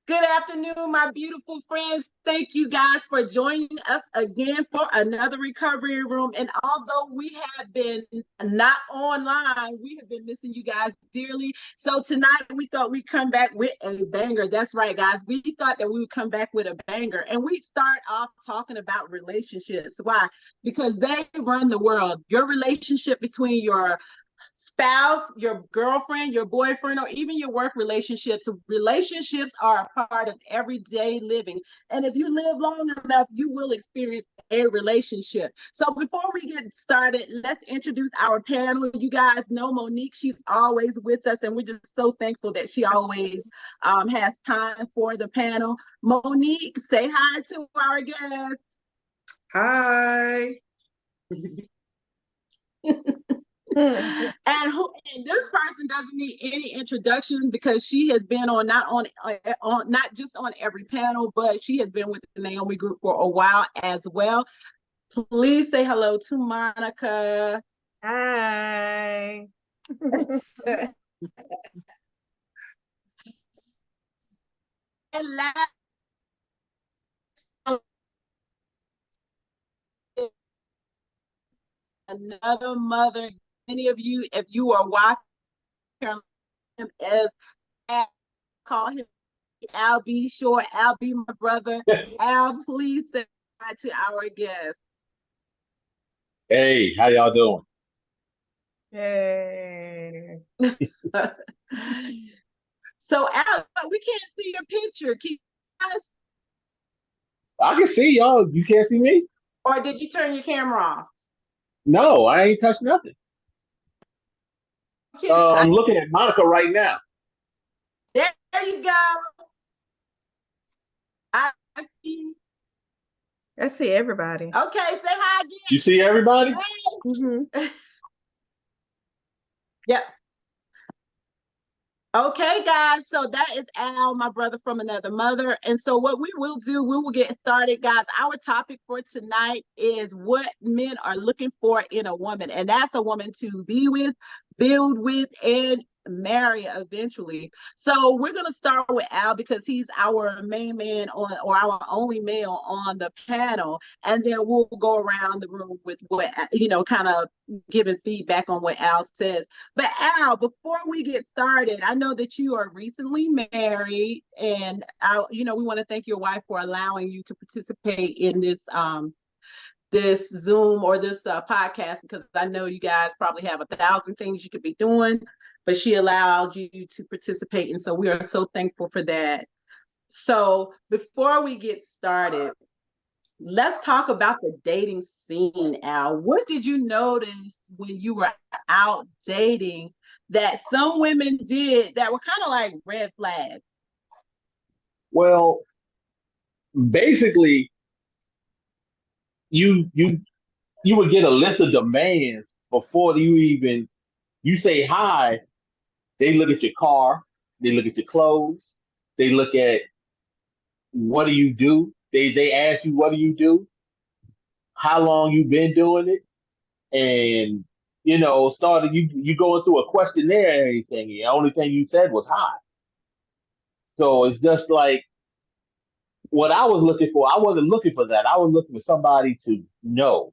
Good afternoon, my beautiful friends. Thank you guys for joining us again for another recovery room. And although we have been not online, we have been missing you guys dearly. So tonight we thought we'd come back with a banger. That's right, guys. We thought that we would come back with a banger. And we start off talking about relationships. Why? Because they run the world. Your relationship between your spouse, your girlfriend, your boyfriend, or even your work relationships. Relationships are a part of everyday living. And if you live long enough, you will experience a relationship. So before we get started, let's introduce our panel. You guys know Monique. She's always with us, and we're just so thankful that she always has time for the panel. Monique, say hi to our guests. Hi. And this person doesn't need any introduction because she has been on not just on every panel, but she has been with the Naomi Group for a while as well. Please say hello to Monica. Hi. And last, another mother. Many of you, if you are watching him as call him Al B. Short, Al B. My brother. Al, please say hi to our guest. Hey, how y'all doing? Yay. So Al, we can't see your picture. Can you guys, I can see y'all. You can't see me? or did you turn your camera off? No, I ain't touched nothing. I, I'm looking at Monica right now. there you go. I see. I see everybody. Okay, say hi You see everybody? again. Mm-hmm. Yep. Okay, guys. So that is Al, my brother from another mother. And so what we will do, we will get started, guys. Our topic for tonight is what men are looking for in a woman. And that's a woman to be with, build with, and marry eventually. So we're gonna start with Al because he's our main man on or our only male on the panel. And then we'll go around the room with what kind of giving feedback on what Al says. But Al, before we get started, I know that you are recently married, and we want to thank your wife for allowing you to participate in this Zoom or this podcast because I know you guys probably have 1,000 things you could be doing, but she allowed you to participate, and so we are so thankful for that. So before we get started, let's talk about the dating scene, Al. What did you notice when you were out dating that some women did that were kind of like red flags? Well, basically, you you would get a list of demands before you say hi. They look at your car, they look at your clothes, they look at what do you do. They ask you what do you do, how long you been doing it, and started you going through a questionnaire and everything. The only thing you said was hi. So it's just like what I was looking for. I wasn't looking for that. I was looking for somebody to know.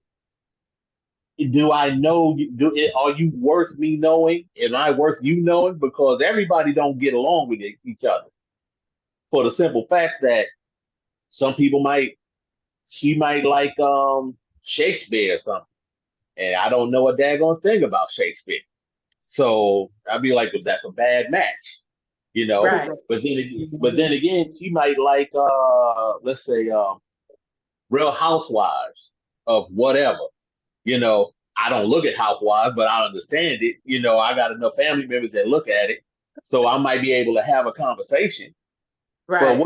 Do I know? Are you worth me knowing? Am I worth you knowing? Because everybody don't get along with each other for the simple fact that some people she might like Shakespeare or something, and I don't know a daggone thing about Shakespeare. So I'd be like, well, that's a bad match, you know. Right. But then again, she might like let's say Real Housewives of whatever. I don't look at Housewives, but I understand it. I got enough family members that look at it, so I might be able to have a conversation. But Right.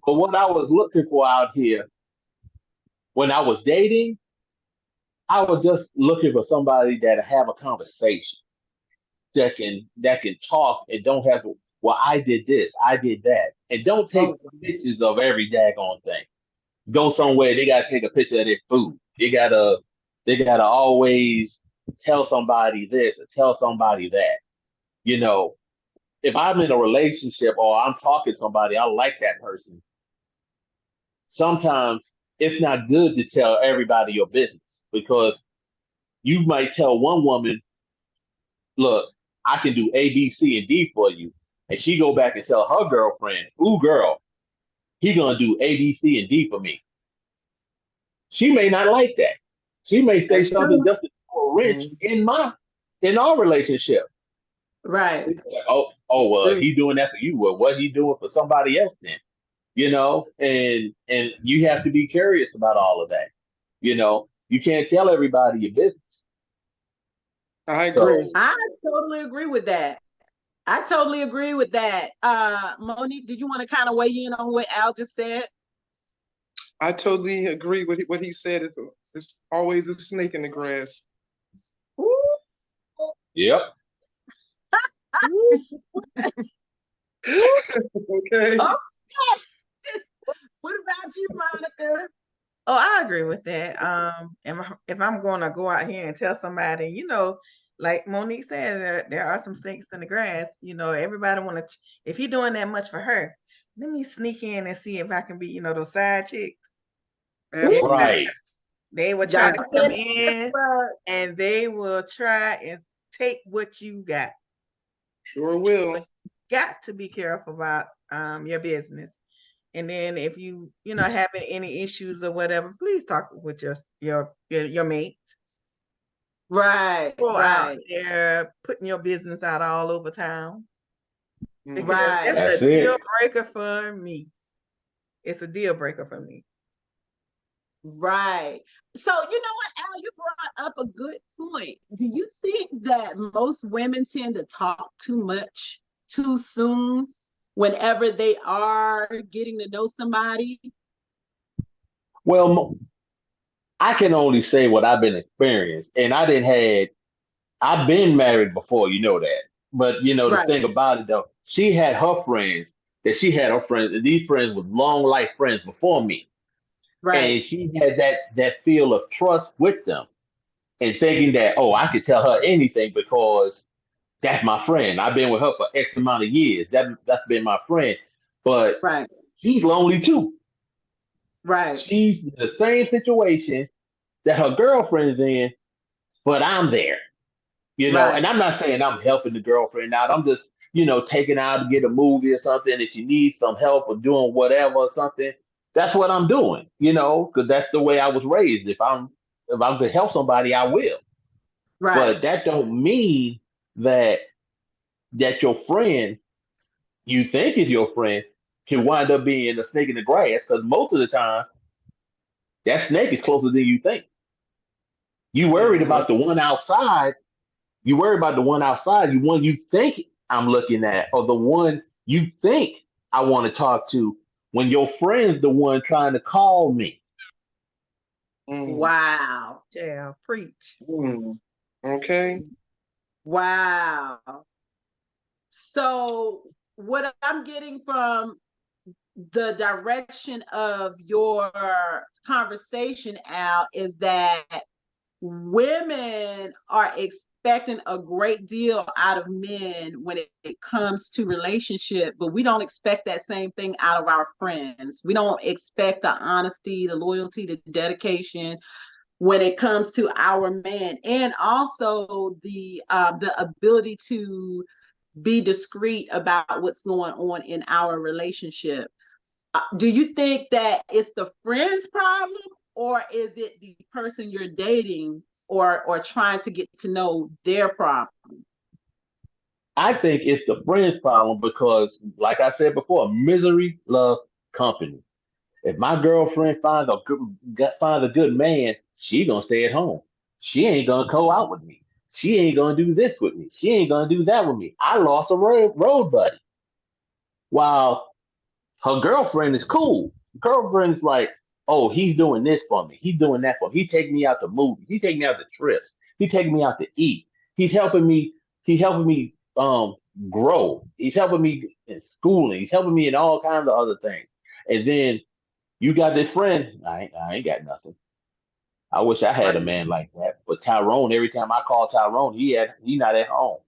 what I was looking for out here when I was dating, I was just looking for somebody that have a conversation that can talk and don't have to. Well, I did this, I did that, and don't take pictures of every daggone thing. Go somewhere, they gotta take a picture of their food. They gotta always tell somebody this or tell somebody that. You know, if I'm in a relationship or I'm talking to somebody, I like that person. Sometimes it's not good to tell everybody your business because you might tell one woman, look, I can do A, B, C, and D for you. And she go back and tell her girlfriend, ooh, girl, he gonna do A, B, C, and D for me. She may not like that. She may say That's something true. just to throw a wrench in our relationship. Right. Well, he doing that for you. Well, what he doing for somebody else then? And you have to be curious about all of that. You can't tell everybody your business. I So agree. I totally agree with that. I totally agree with that. Monique, did you want to kind of weigh in on what Al just said? I totally agree with what he said. It's always a snake in the grass. Ooh. yep. Okay. Oh, what about you, Monica? Oh, I agree with that. If I'm going to go out here and tell somebody, like Monique said, there are some snakes in the grass. Everybody want to. If he doing that much for her, let me sneak in and see if I can be, those side chicks. Absolutely. Right. They will try to Y'all come said in that, and they will try and take what you got. Sure will. Got to be careful about your business. And then if you having any issues or whatever, please talk with your mate. right, Go out right, there putting your business out all over town. Because right. it's That's a deal it. breaker for me. It's a deal breaker for me. Right. So, you know what, Al, you brought up a good point. Do you think that most women tend to talk too much too soon whenever they are getting to know somebody? Well, I can only say what I've been experienced, and I've been married before, you know that. But the Right, thing about it though, she had her friends she had her friends, and these friends were long life friends before me. right, And she had that feel of trust with them and thinking that, oh, I could tell her anything because that's my friend. I've been with her for X amount of years. That's been my friend. But right, she's lonely too. right, She's in the same situation that her girlfriend's in, but I'm there. And right, I'm not saying I'm helping the girlfriend out. I'm just, taking her out to get a movie or something. If she needs some help or doing whatever or something, that's what I'm doing, because that's the way I was raised. If I'm to help somebody, I will. right, But that don't mean that your friend you think is your friend can wind up being a snake in the grass because most of the time that snake is closer than you think. You worried Mhm. about the one outside. You worry about the one outside, the one you think I'm looking at, or the one you think I want to talk to when your friend's the one trying to call me. Mm. wow, Yeah, preach. Okay. wow. So, what I'm getting from the direction of your conversation, Al, is that women are expecting a great deal out of men when it comes to relationship, but we don't expect that same thing out of our friends. We don't expect the honesty, the loyalty, the dedication when it comes to our man, and also the ability to be discreet about what's going on in our relationship. Do you think that it's the friend's problem, or is it the person you're dating or trying to get to know their problem? I think it's the friend's problem because, like I said before, misery loves company. If my girlfriend finds a good man, she gonna stay at home. She ain't gonna go out with me. She ain't gonna do this with me. She ain't gonna do that with me. I lost a road buddy. While her girlfriend is cool. Girlfriend's like, oh, he's doing this for me. He's doing that for me. He taking me out to movies. He taking me out to trips. He taking me out to eat. He's helping me. He's helping me grow. He's helping me in schooling. He's helping me in all kinds of other things. And then you got this friend. I ain't got nothing. I wish I had a Right. man like that. But Tyrone, every time I call Tyrone, he not at home.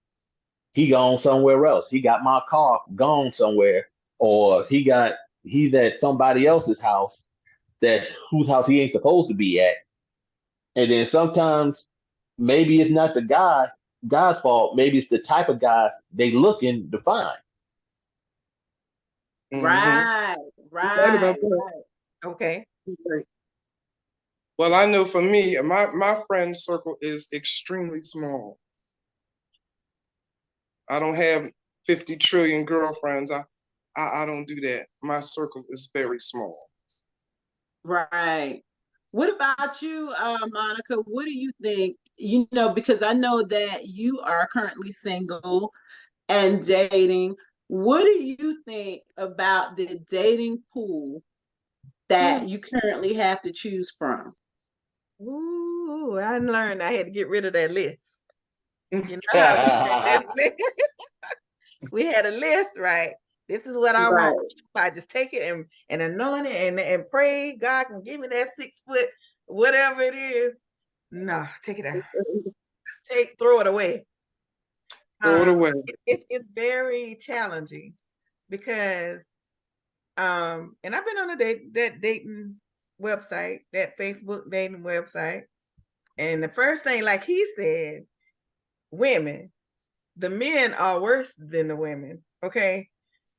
He gone somewhere else. He got my car gone somewhere, or he's at somebody else's house that whose house he ain't supposed to be at. And then sometimes maybe it's not the guy's fault. Maybe it's the type of guy they looking to find. Right, Right about right, that. right. Okay. Right. Well, I know for me, my friend circle is extremely small. I don't have 50 trillion girlfriends. I don't do that. My circle is very small. Right. What about you, Monica? What do you think? You know, because I know that you are currently single and dating. What do you think about the dating pool that you currently have to choose from? Ooh, I learned I had to get rid of that list. You know how we say this list? We had a list, right? This is what I Right. want. I just take it and anoint it and pray God can give me that 6 foot, whatever it is. No, take it out. Throw it away. Throw it away. It's very challenging because and I've been on that dating website, that Facebook dating website, and the first thing, like he said, women, the men are worse than the women. Okay,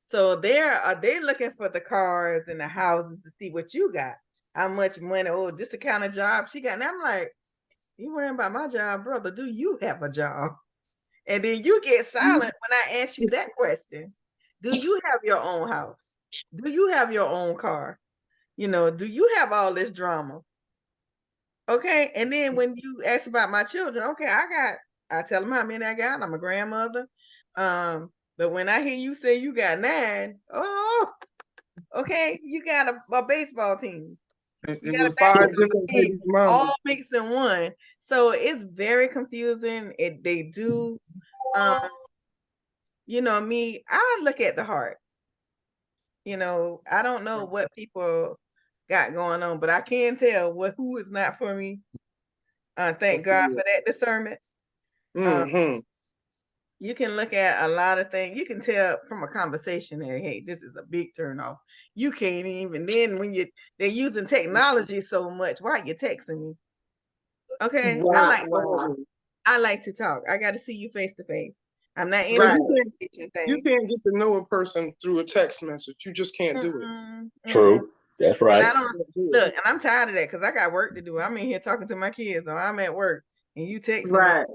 so they looking for the cars and the houses to see what you got, how much money. Oh, this the kind of job she got. And I'm like, you worrying about my job, brother? Do you have a job? And then you get silent when I ask you that question. Do you have your own house? Do you have your own car? You know, do you have all this drama? Okay. And then when you ask about my children, okay, I tell them how many I got. I'm a grandmother. But when I hear you say you got 9, oh, okay, you got a baseball team. And You got a with 5 basketball different team, baby mamas. all mixed in one. So it's very confusing. They do you know me, I look at the heart. You know, I don't know what people got going on, but I can tell who is not for me. Thank God for that discernment. Mm-hmm. You can look at a lot of things. You can tell from a conversation that, hey, this is a big turn off. You can't even then when they're using technology so much. Why are you texting me? Okay, Wow, wow. I like to talk. I got to see you face to face. I'm not into Right. the picture You thing. can't get to know a person through a text message. You just can't do it. True. That's And right. I don't look, and I'm tired of that because I got work to do. I'm in here talking to my kids, or I'm at work, and you texting Right.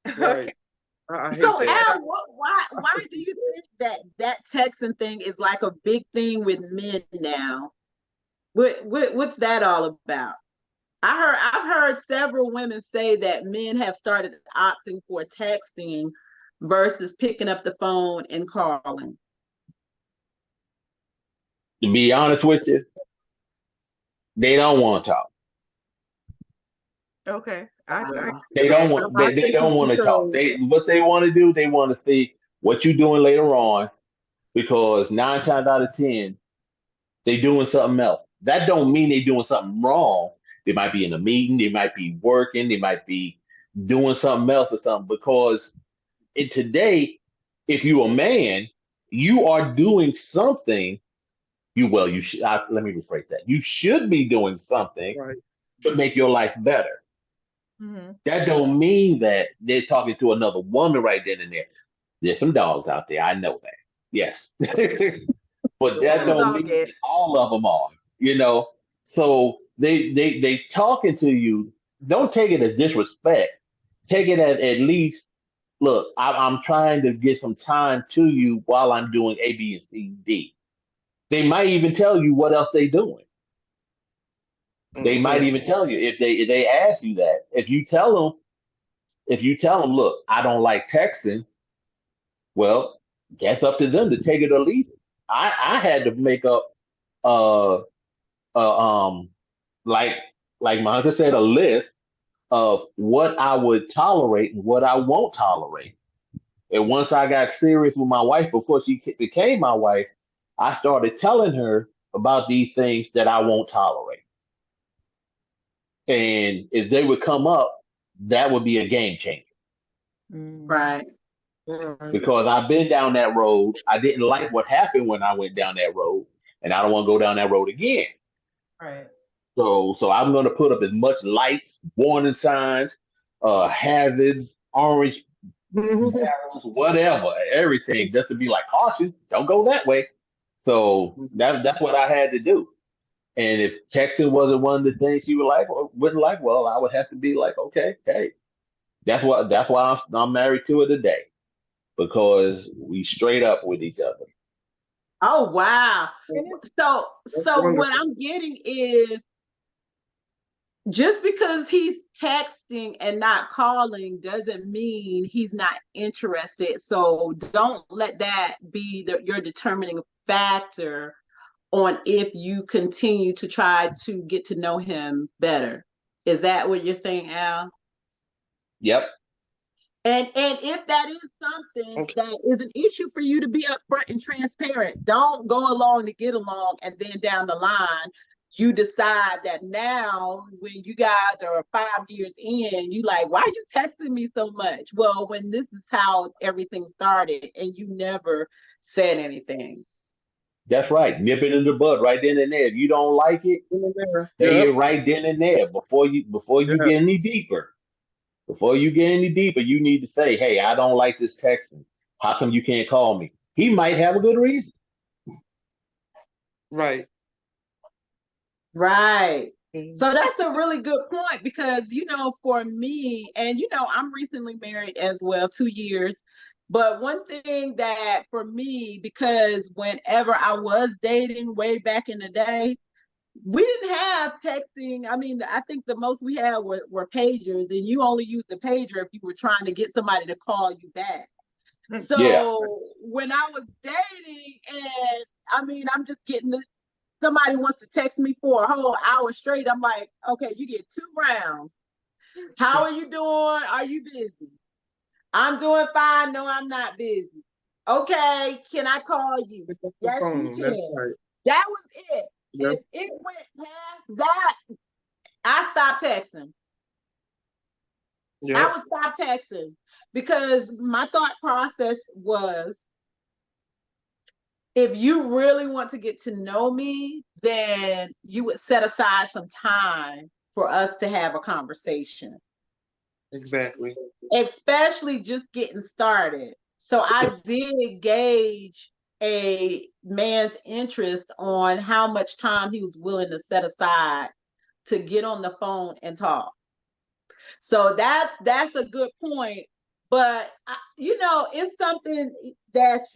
me. Right. I hate So, that. Al, why do you think that texting thing is like a big thing with men now? What's that all about? I've heard several women say that men have started opting for texting versus picking up the phone and calling. To be honest with you, they don't want to talk. Okay, Wow. They don't want. I They think don't it's want to talk. because What they want to do. They want to see what you're doing later on, because 9 times out of 10, they doing something else. That don't mean they doing something wrong. They might be in a meeting. They might be working. They might be doing something else or something. Because today, if you're a man, you are doing something. You should. Let me rephrase that. You should be doing something right. to make your life better. Mhm. That don't mean that they're talking to another woman right then and there. There's some dogs out there. I know that. Yes. But that Little don't mean that dogettes. all of them are, you know. So they talking to you. Don't take it as disrespect. Take it as at least, look, I'm trying to get some time to you while I'm doing A, B, and C, D. They might even tell you what else they doing. They might Mm-hmm. even tell you if they ask you that. If you tell them, look, I don't like texting, well, that's up to them to take it or leave it. I had to make up uh um like Monica said, a list of what I would tolerate and what I won't tolerate. And once I got serious with my wife before she became my wife, I started telling her about these things that I won't tolerate. And if they would come up, that would be a game changer. Mhm. Right. Right. because I've been down that road. I didn't like what happened when I went down that road, and I don't want to go down that road again. Right. So I'm going to put up as much lights, warning signs, hazards, orange barrels, whatever, everything, just to be like caution, don't go that way. So that's what I had to do. And if texting wasn't one of the things you would like or wouldn't like, well, I would have to be like, okay, hey, that's why I'm married to her today, because we straight up with each other. Oh wow. And it's So That's so what wonderful. I'm getting is just because he's texting and not calling doesn't mean he's not interested. So don't let that be your determining factor on if you continue to try to get to know him better. Is that what you're saying, Al? Yep. And if that is something Okay. that is an issue for you to be upfront and transparent, don't go along to get along and then down the line you decide that now when you guys are 5 years in, you like, why are you texting me so much? Well, when this is how everything started and you never said anything. That's right. Nip it in the bud right then and there. If you don't like it, say Yep. it right then and there before you Yep. get any deeper. Before you get any deeper, you need to say, "Hey, I don't like this texting. How come you can't call me?" He might have a good reason. Right. Right. mm, So that's a really good point because, for me, and, I'm recently married as well, 2 years. But one thing that for me, because whenever I was dating way back in the day, we didn't have texting. I mean, I think the most we had were pagers, and you only used the pager if you were trying to get somebody to call you back. Yeah, So when I was dating, and I mean, I'm just getting this, somebody wants to text me for a whole hour straight. I'm like, okay, you get 2 rounds. How are you doing? Are you busy? I'm doing fine. No, I'm not busy. Okay, can I call you? Pick up the Yes, you phone. That's can. right. That was it. Yep. If it went past that, I stopped texting. I Yep. would stop texting because my thought process was if you really want to get to know me, then you would set aside some time for us to have a conversation, Exactly. especially just getting started. So I did gauge a man's interest on how much time he was willing to set aside to get on the phone and talk. So that's a good point. But it's something that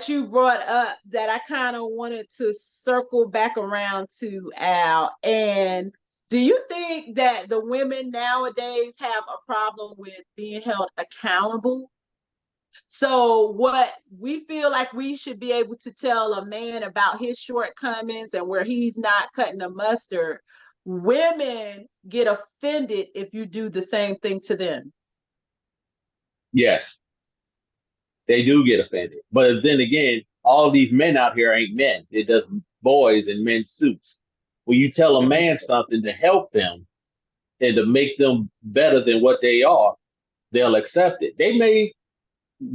you brought up that I kind of wanted to circle back around to, Al. And do you think that the women nowadays have a problem with being held accountable? So what we feel like we should be able to tell a man about his shortcomings and where he's not cutting the mustard, women get offended if you do the same thing to them. yes, they do get offended. But then again, all these men out here ain't men. They're just boys in men's suits. When you tell a man something to help them and to make them better than what they are, they'll accept it. They may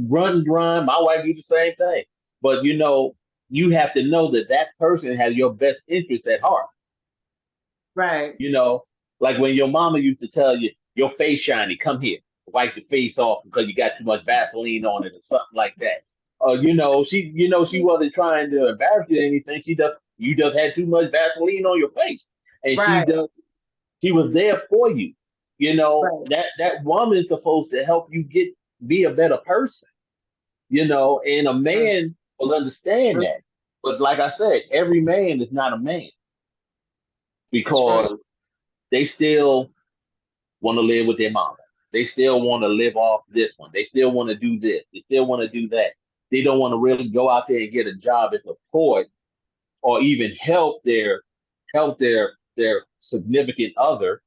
run and run. My wife do the same thing. But you have to know that that person has your best interest at heart. Right. You know, like when your mama used to tell you, your face shiny, come here, wipe your face off because you got too much Vaseline on it or something like that. She wasn't trying to embarrass you or anything. You just had too much Vaseline on your face. And Right. he was there for you. Right. That woman's supposed to help you be a better person, and a Right. man will understand that. But like I said, every man is not a man That's right. because they still want to live with their mama. They still want to live off this one. They still want to do this. They still want to do that. They don't want to really go out there and get a job and support or even help their significant other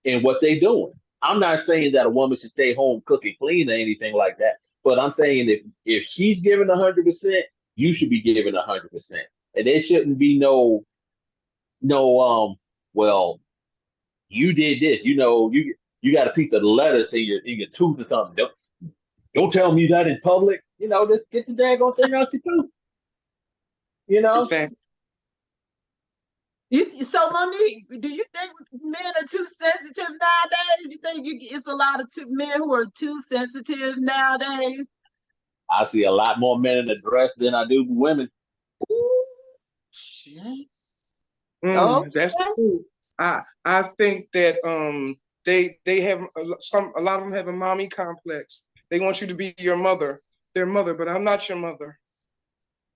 in what they're doing. I'm not saying that a woman should stay home, cook and clean or anything like that. But I'm saying if she's giving 100%, you should be giving 100%, and there shouldn't be no well, you did this. You you got a piece of lettuce in your tooth or something. Don't tell me that in public. Just get the daggone thing out your tooth. Exactly. So Monique, do you think men are too sensitive nowadays? You think it's a lot of men who are too sensitive nowadays? I see a lot more men in the dress than I do women. Ooh, shit. That's Okay. true. I think that they have a lot of them have a mommy complex. They want you to be their mother, but I'm not your mother.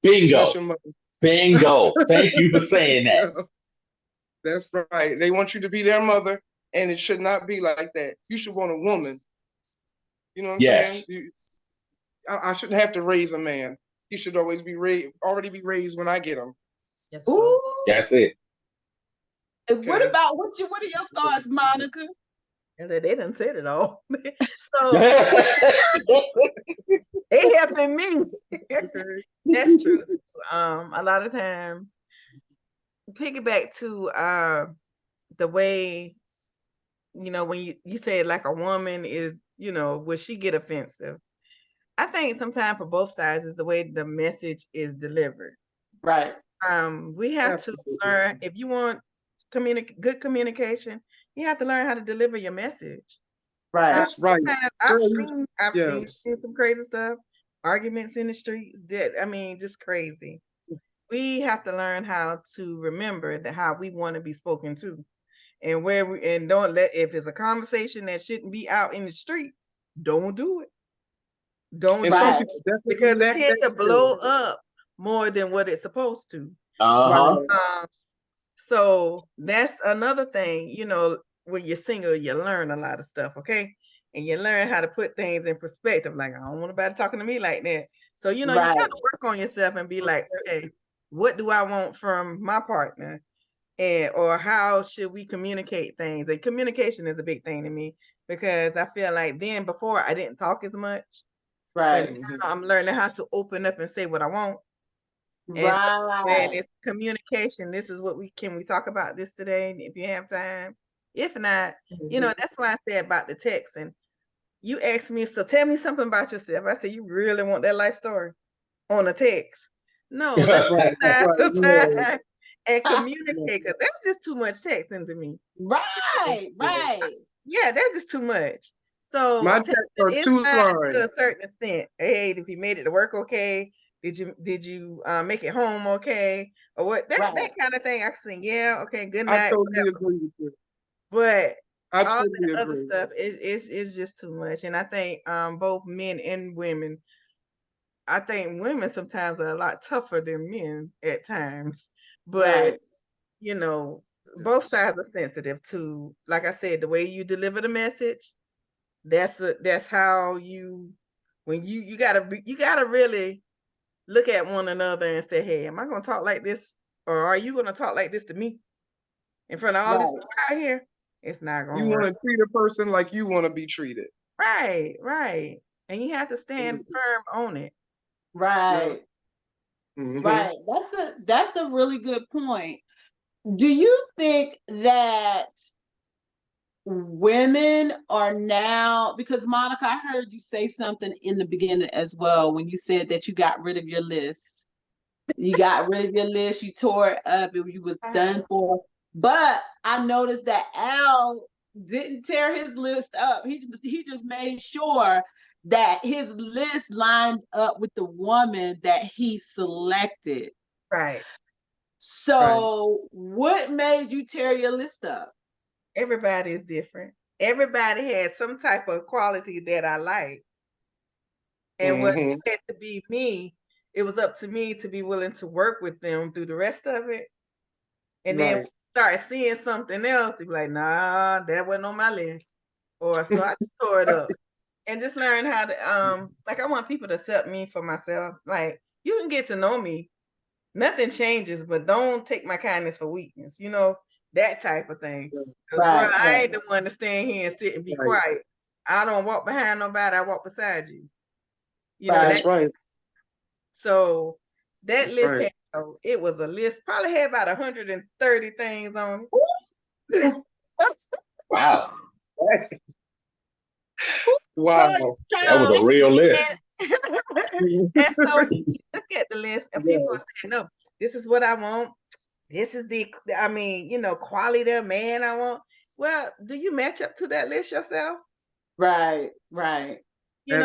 Bingo. I'm not your mother. Bingo. Thank you for saying that. That's right. They want you to be their mother, and it should not be like that. You should want a woman. You know what I'm Yes. saying? I shouldn't have to raise a man. He should always be already be raised when I get him. Yes, Ooh. That's it. And what about what are your thoughts, Monica? and they done said it all. So Yes. they helping me. Okay. That's true. A lot of times, piggyback to the way, when you say like a woman is, will she get offensive? I think sometimes for both sides is the way the message is delivered. Right. We have Absolutely. to learn, if you want good communication, you have to learn how to deliver your message. Right. That's right. I've seen Yes. some crazy stuff, arguments in the streets. Just crazy. We have to learn how to remember how we want to be spoken to, and don't let, if it's a conversation that shouldn't be out in the streets, don't do it. Don't And do some Right. people definitely because it lack tends that to blow skill. up more than what it's supposed to. Uh-huh. Right. So that's another thing, when you're single, you learn a lot of stuff, okay? And you learn how to put things in perspective. Like, I don't want nobody talking to me like that. So, you kind Right. of work on yourself and be like, okay, what do I want from my partner? Or how should we communicate things? And communication is a big thing to me, because I feel like before I didn't talk as much. But Right. now I'm learning how to open up and say what I want. And so when Right. it's communication, this is what can we talk about this today if you have time? If not, that's why I said about the text. And you asked me, so tell me something about yourself. I said, you really want that life story on a text? No, let's Right. take Right. some Yeah. time and Yeah. communicate, because that's just too much texting to me. Right. Right. Yeah, that's just too much. So My texting texts are is two fine to lines. a certain extent. Hey, if you made it to work okay, did you make it home okay, or what? That Right. kind of thing. I can say, yeah, okay, good I night, totally whatever. agree with you. But I all totally the other agree. stuff is just too much. And I think both men and women, I think women sometimes are a lot tougher than men at times. But Right. both sides are sensitive to, like I said, the way you deliver the message. That's how when you gotta really look at one another and say, hey, am I gonna talk like this, or are you gonna talk like this to me in front of all this Right. people out here? It's not You gonna want work. to treat a person like you want to be treated. Right. And you have to stand firm on it. Yeah. Right. Mm-hmm. Right. That's a really good point. Do you think that women are now, because Monica, I heard you say something in the beginning as well when you said that you got rid of your list. You got rid of your list, you tore it up, you was done for. But I noticed that Al didn't tear his list up. He just made sure that his list lined up with the woman that he selected. Right. So what made you tear your list up? Everybody is different. Everybody has some type of quality that I like. And what Mm-hmm. had to be me, it was up to me to be willing to work with them through the rest of it. And then Right. start seeing something else, you'd be like, nah, that wasn't on my list. Or so I just tore it up. And just learn how to like, I want people to accept me for myself. Like, you can get to know me. Nothing changes, but don't take my kindness for weakness, that type of thing. Because bro, Right, I right. ain't the one to stand here and sit and be Right. quiet. I don't walk behind nobody, I walk beside you. That's right. So that That's list right. it was a list, probably had about 130 things on it. Wow. Wow. That was a real list. And so when you look at the list and people Yeah. are saying, no, this is what I want. This is quality of man I want. Well, do you match up to that list yourself? Right.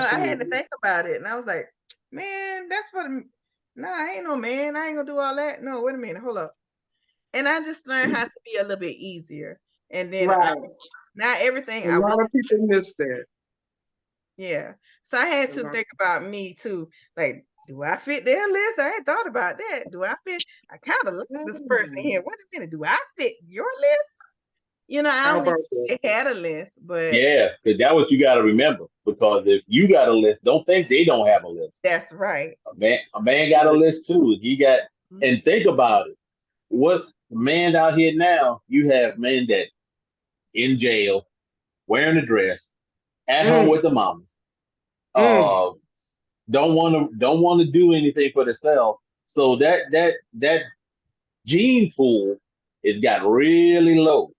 I had to Absolutely. think about it and I was like, man, that's for the, no, I ain't no man. I ain't gonna do all that. No, wait a minute, hold up. And I just learned how to be a little bit easier. And then Right. not everything A I lot was, of people miss that. yeah. So I had A to lot. think about me too. Like, do I fit their list? I ain't thought about that. Do I fit? I kind of look at this person here. Wait a minute, do I fit your list? I How don't even about that? think they had a list, but Yeah, because that's what you got to remember. Because if you got a list, don't think they don't have a list. that's right. A man got a list too. He got, Mhm. and think about it. What man out here now? You have men that in jail, wearing a dress, at home Mm, with the mama. mm. Uh, don't want to do anything for themselves. So that gene pool, it got really low.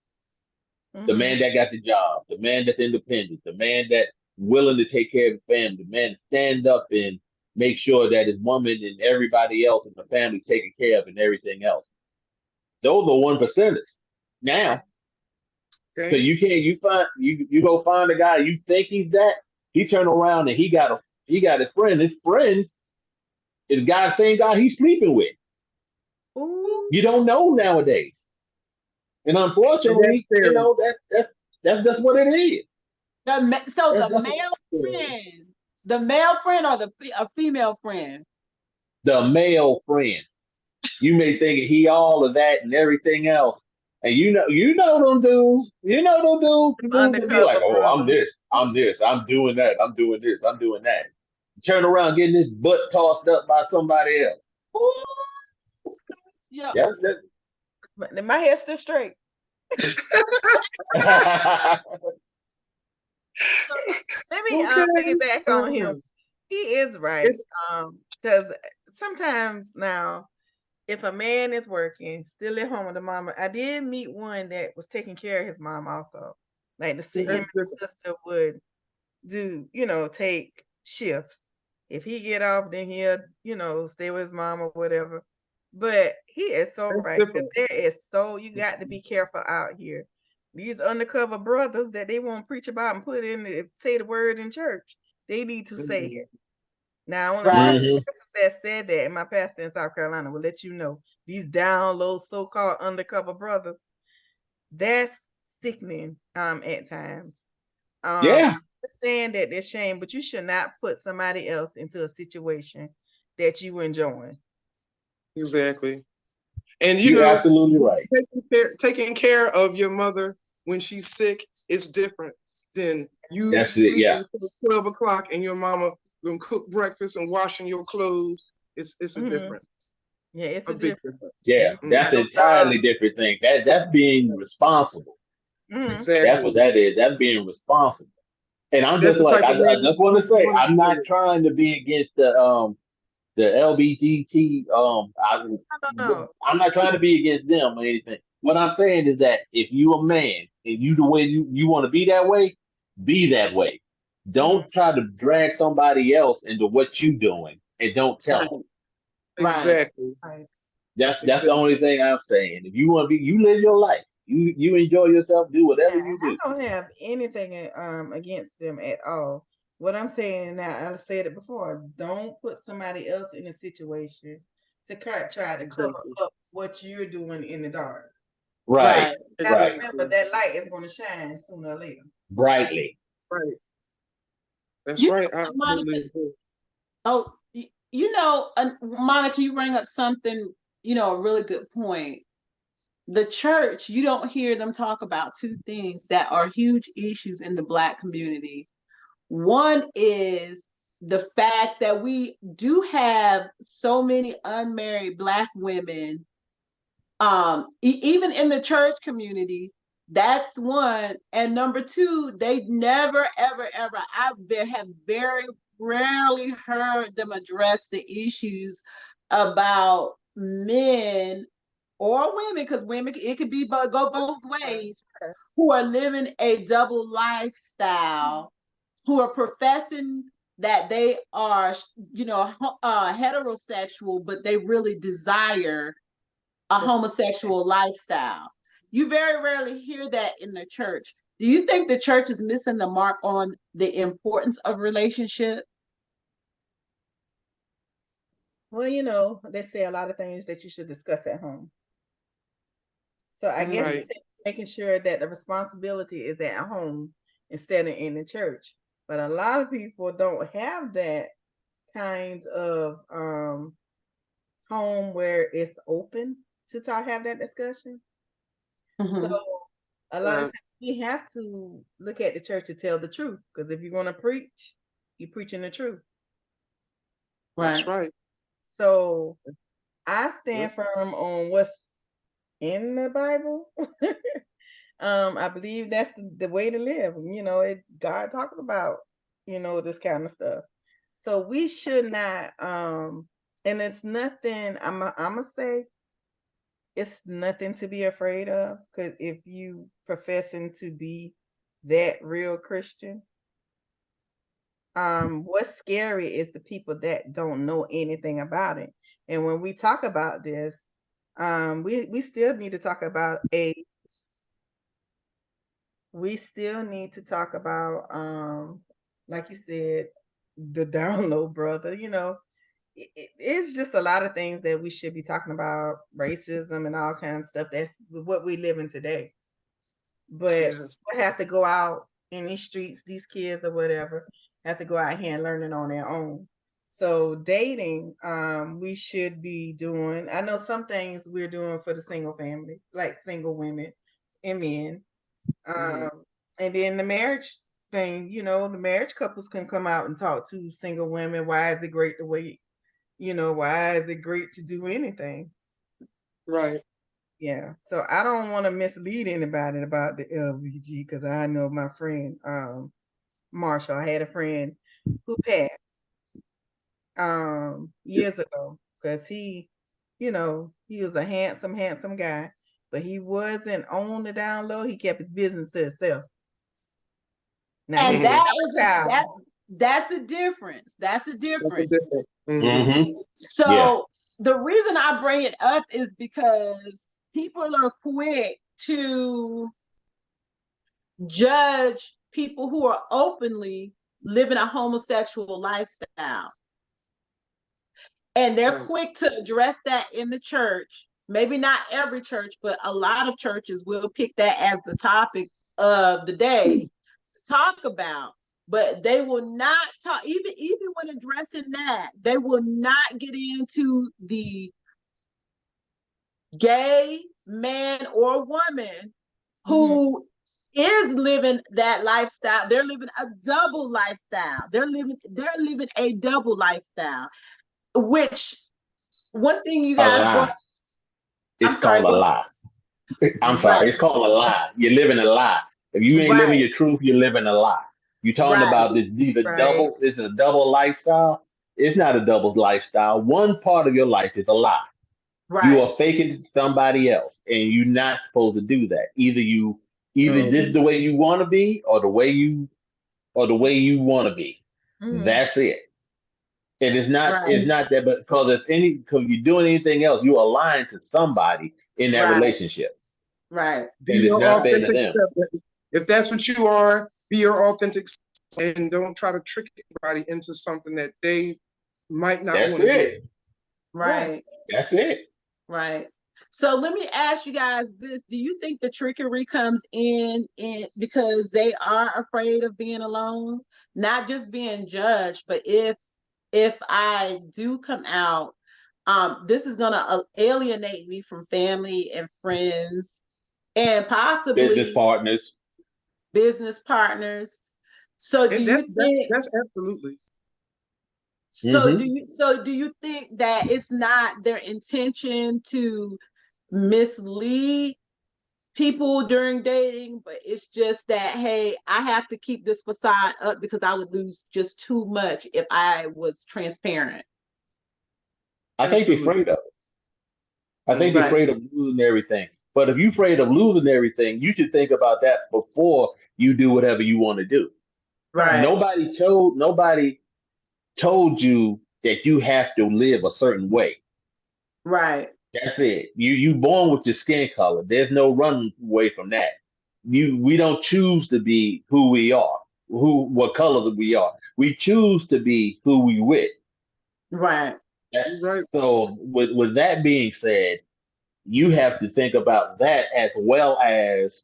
The Mhm. man that got the job, the man that's independent, the man that willing to take care of the family, the man to stand up and make sure that his woman and everybody else in the family taken care of and everything else. Those are one percenters. Now, so Okay. you go find a guy you think he's that, he turn around and he got a friend. His friend is the same guy he's sleeping with. Ooh, You don't know nowadays. And And that's unfortunately, scary. that's just what it is. So That's the just male friend or a female friend? the male friend. You may think he all of that and everything else. And dudes to be like, undercover oh, I'm brother. this, I'm this, I'm doing that, I'm doing this, I'm doing that. Turn around getting his butt tossed up by somebody else. Ooh, yeah. But my head's still straight. So let me Okay. piggyback on him. He is right. It, Because sometimes now, if a man is working, still at home with the mama, I did meet one that was taking care of his mom also. Like him that's and different. his sister would take shifts. If he get off, then he'll, stay with his mom or whatever. But he is so That's right because different. you got to be careful out here. These undercover brothers that they won't preach about and put say the word in church, they need to say Mhm. it. Now, only one of Right. hmm the pastors that said that, and my pastor in South Carolina will let you know these down low so-called undercover brothers, that's sickening at times. Yeah, Understand that they're shame, but you should not put somebody else into a situation that you enjoying. Exactly. And you're absolutely right. taking care of your mother when she's sick is different than you That's it. Yeah. sleeping until 12 o'clock and your mama gonna cook breakfast and washing your clothes. It's a Mhm. difference, Yeah, it's a a big difference. difference. Yeah. That's So an entirely different thing. That's being responsible. That's what Exactly. that is. That's being responsible. And I'm That's just the like, type I of man just want to you say, want to I'm be not with. trying to be against the LBGT. no. I'm not trying to be against them or anything. What I'm saying is that if you a man and you the way you want to be that way. Mhm. Don't try to drag somebody else into what you doing and don't tell Right. them. Right. Exactly. Right. That's the Exactly. only thing I'm saying. If you want to be, you live your life. You enjoy yourself. Do whatever Yeah, you I do. don't have anything against them at all. What I'm saying now, I said it before. Don't put somebody else in a situation to try to cover Exactly. up what you're doing in the dark. Right. Right. You gotta Right. remember Exactly. that light is going to shine sooner or later. Brightly. Right. That's You right. I know, Monica. absolutely agree. Oh, Monica, you bring up something. A really good point. The church, you don't hear them talk about two things that are huge issues in the Black community. One is the fact that we do have so many unmarried Black women, even in the church community. That's one. And number two, they never, ever, ever, have very rarely heard them address the issues about men or women, because women, it could be go both ways, Yes. who are living a double lifestyle who are professing that they are, heterosexual, but they really desire a homosexual lifestyle. You very rarely hear that in the church. Do you think the church is missing the mark on the importance of relationship? Well, they say a lot of things that you should discuss at home. So I guess Right. it's making sure that the responsibility is at home instead of in the church. But a lot of people don't have that kind of home where it's open to have that discussion. So a lot of Right. times we have to look at the church to tell the truth, because if you're going to preach, you're preaching the truth. That's right. So I stand firm on what's in the Bible. I believe that's the way to live. God talks about, this kind of stuff. So we should not, and it's nothing, I'm gonna say it's nothing to be afraid of, because if you professing to be that real Christian, what's scary is the people that don't know anything about it. And when we talk about this, we still need to talk about AIDS. We still need to talk about, like you said, the down low brother. It's just a lot of things that we should be talking about, racism and all kinds of stuff. That's what we live in today. But Yes. we have to go out in these streets, these kids or whatever, have to go out here and learn it on their own. So dating, we should be doing. I know some things we're doing for the single family, like single women and men. And then the marriage thing, the marriage couples can come out and talk to single women. Why is it great to wait? Why is it great to do anything? Right. Yeah. So I don't want to mislead anybody about the LVG, because I know my friend Marshall. I had a friend who passed years ago, because he was a handsome guy, but he wasn't on the down low. He kept his business to himself. Now And he that was is a child. that's a difference. That's a difference. Mm-hmm. So Yeah. the reason I bring it up is because people are quick to judge people who are openly living a homosexual lifestyle. And they're quick to address that in the church. Maybe not every church, but a lot of churches will pick that as the topic of the day to talk about. But they will not talk, even when addressing that, they will not get into the gay man or woman who is living that lifestyle. They're living a double lifestyle. They're living a double lifestyle, which one thing you A guys lie. brought. It's I'm sorry. called a lie. I'm sorry. Right. It's called a lie. You're living a lie. If you ain't living Right. your truth, you're living a lie. You talking Right. about these are Right. double. It's a double lifestyle. It's not a double lifestyle. One part of your life is a lie. Right. You are faking somebody else, and you're not supposed to do that. Either just the way you want to be, or the way you want to be. That's it. And it's not Right. that, but because you're doing anything else, you are lying to somebody in that Right. relationship. Right. Be And it's your not fair to authentic them. self. If that's what you are, be your authentic self, and don't try to trick anybody into something that they might not That's want to do. it. Right. That's it. Right. So let me ask you guys this. Do you think the trickery comes in because they are afraid of being alone? Not just being judged, but if I do come out, this is gonna alienate me from family and friends and possibly Business partners. So do And you think that's absolutely. so do you think that it's not their intention to mislead people during dating, but it's just that, hey, I have to keep this facade up because I would lose just too much if I was transparent? I think they're Absolutely. afraid of it. I think they're Right. afraid of losing everything. But if you're afraid of losing everything, you should think about that before you do whatever you want to do. Right. Nobody told you that you have to live a certain way. Right. That's it. You born with your skin color. There's no running away from that. We don't choose to be who we are, what color we are. We choose to be who we with. Right. Right. So with that being said, you have to think about that as well as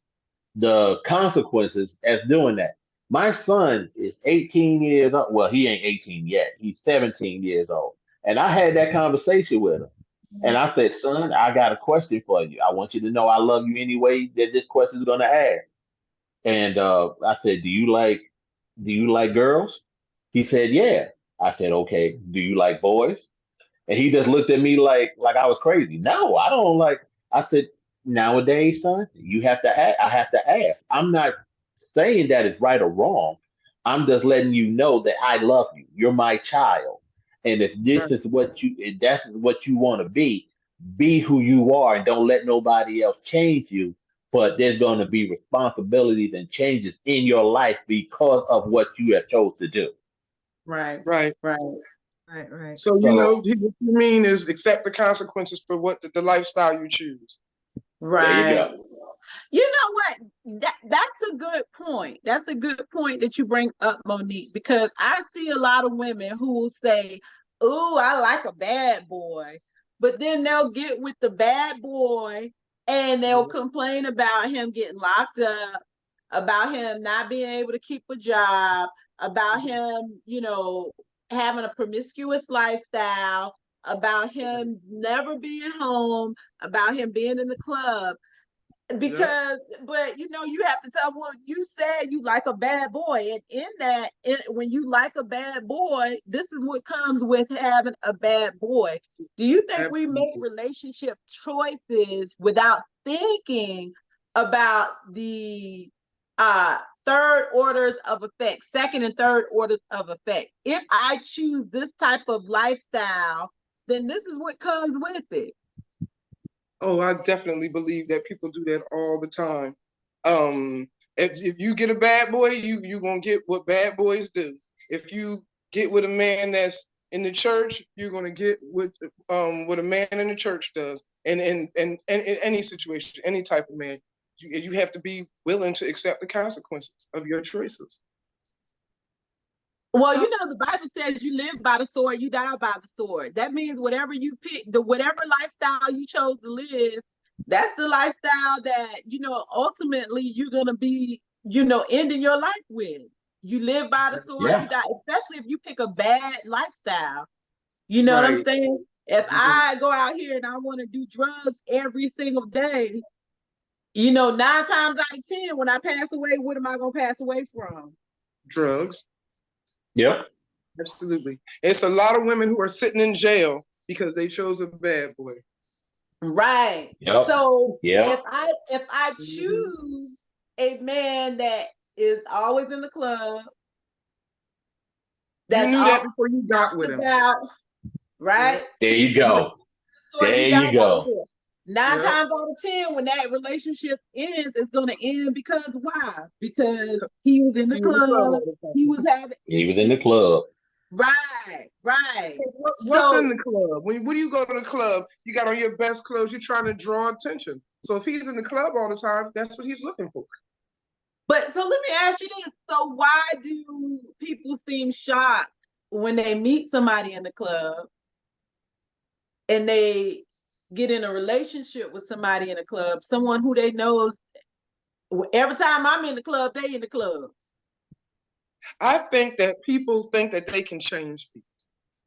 the consequences as doing that. My son is 18 years old. Well, he ain't 18 yet. He's 17 years old. And I had that conversation with him. And I said, son, I got a question for you. I want you to know I love you anyway that this question is gonna ask. And I said, do you like girls? He said, yeah. I said, okay. Do you like boys? And he just looked at me like I was crazy. No, I don't like. I said, nowadays, son, you have to ask. I have to ask. I'm not saying that it's right or wrong. I'm just letting you know that I love you. You're my child. And Right. if that's what you want to be who you are and don't let nobody else change you. But there's going to be responsibilities and changes in your life because of what you have chose to do. Right. Right. Right. Right. So, So what you mean is accept the consequences for what the lifestyle you choose. there you Right. go. You know what? That's a good point. That's a good point that you bring up, Monique, because I see a lot of women who will say, "Ooh, I like a bad boy," but then they'll get with the bad boy and they'll complain about him getting locked up, about him not being able to keep a job, about him, having a promiscuous lifestyle, about him never being home, about him being in the club. Yeah. But you have to tell, well, you said you like a bad boy, and when you like a bad boy, this is what comes with having a bad boy. Do you think we make Absolutely. relationship choices without thinking about the third orders of effect, second and third orders of effect? If I choose this type of lifestyle, then this is what comes with it. Oh, I definitely believe that people do that all the time. If you get a bad boy, you gonna get what bad boys do. If you get with a man that's in the church, you're gonna get what a man in the church does. And in any situation, any type of man, you have to be willing to accept the consequences of your choices. Well, the Bible says you live by the sword, you die by the sword. That means whatever you pick, whatever lifestyle you chose to live, that's the lifestyle that, ultimately you're going to be, ending your life with. You live by the sword, you Yeah. die, especially if you pick a bad lifestyle. You know what I'm Right. saying? If I go out here and I want to do drugs every single day, 9 times out of 10, when I pass away, what am I going to pass away from? Drugs. Yep. Absolutely. It's a lot of women who are sitting in jail because they chose a bad boy. Right. Yep. So Yep. if I choose a man that is always in the club, You that's knew that always before you got with him. about, right? Yep. There you go. So There you die you by the go. sword. Nine Yep. times out of 10, when that relationship ends, it's going to end because why? Because he was in the You in the club club. all the time. He was having. He was in the club. Right. Right. What's So in the club? When you go to the club, you got on your best clothes, you're trying to draw attention. So if he's in the club all the time, that's what he's looking for. But so let me ask you this. So why do people seem shocked when they meet somebody in the club and they get in a relationship with somebody in the club, someone who they know is, every time I'm in the club, they in the club? I think that people think that they can change people.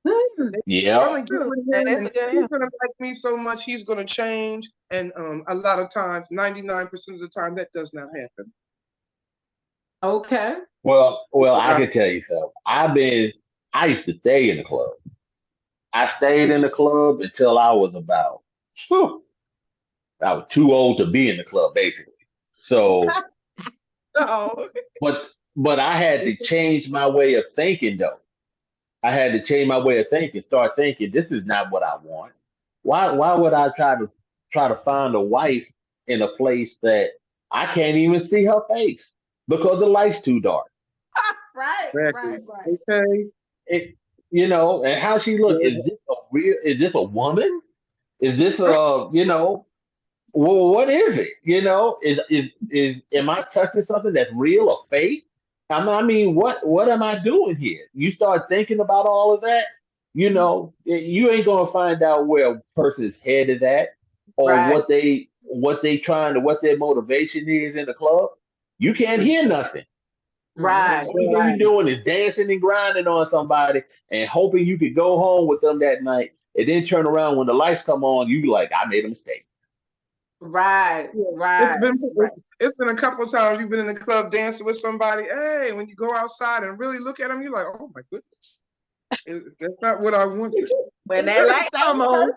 I'm Yep. gonna get True. with That him, is and a good he's answer. gonna like me so much, he's gonna change. And a lot of times, 99% of the time, that does not happen. Okay. Well, I can tell you something. I used to stay in the club. I stayed in the club until I was whew, I was too old to be in the club, basically. So, Oh, but I had to change my way of thinking, though. I had to change my way of thinking, start thinking, this is not what I want. Why would I try to find a wife in a place that I can't even see her face because the light's too dark? Right, Exactly. right. Okay. It, and how she look? Yeah. Is this a woman? Is this well, what is it? Am I touching something that's real or fake? I mean, what am I doing here? You start thinking about all of that, you ain't gonna find out where a person's head is at, or Right. what their motivation is in the club. You can't hear nothing. Right, Only thing you're right. doing is dancing and grinding on somebody and hoping you could go home with them that night, and then turn around when the lights come on, you be like, I made a mistake. Right, Yeah. right, right. It's been a couple of times you've been in the club dancing with somebody. Hey, when you go outside and really look at them, you're like, oh my goodness, that's not what I wanted. When Is that it the light same come on,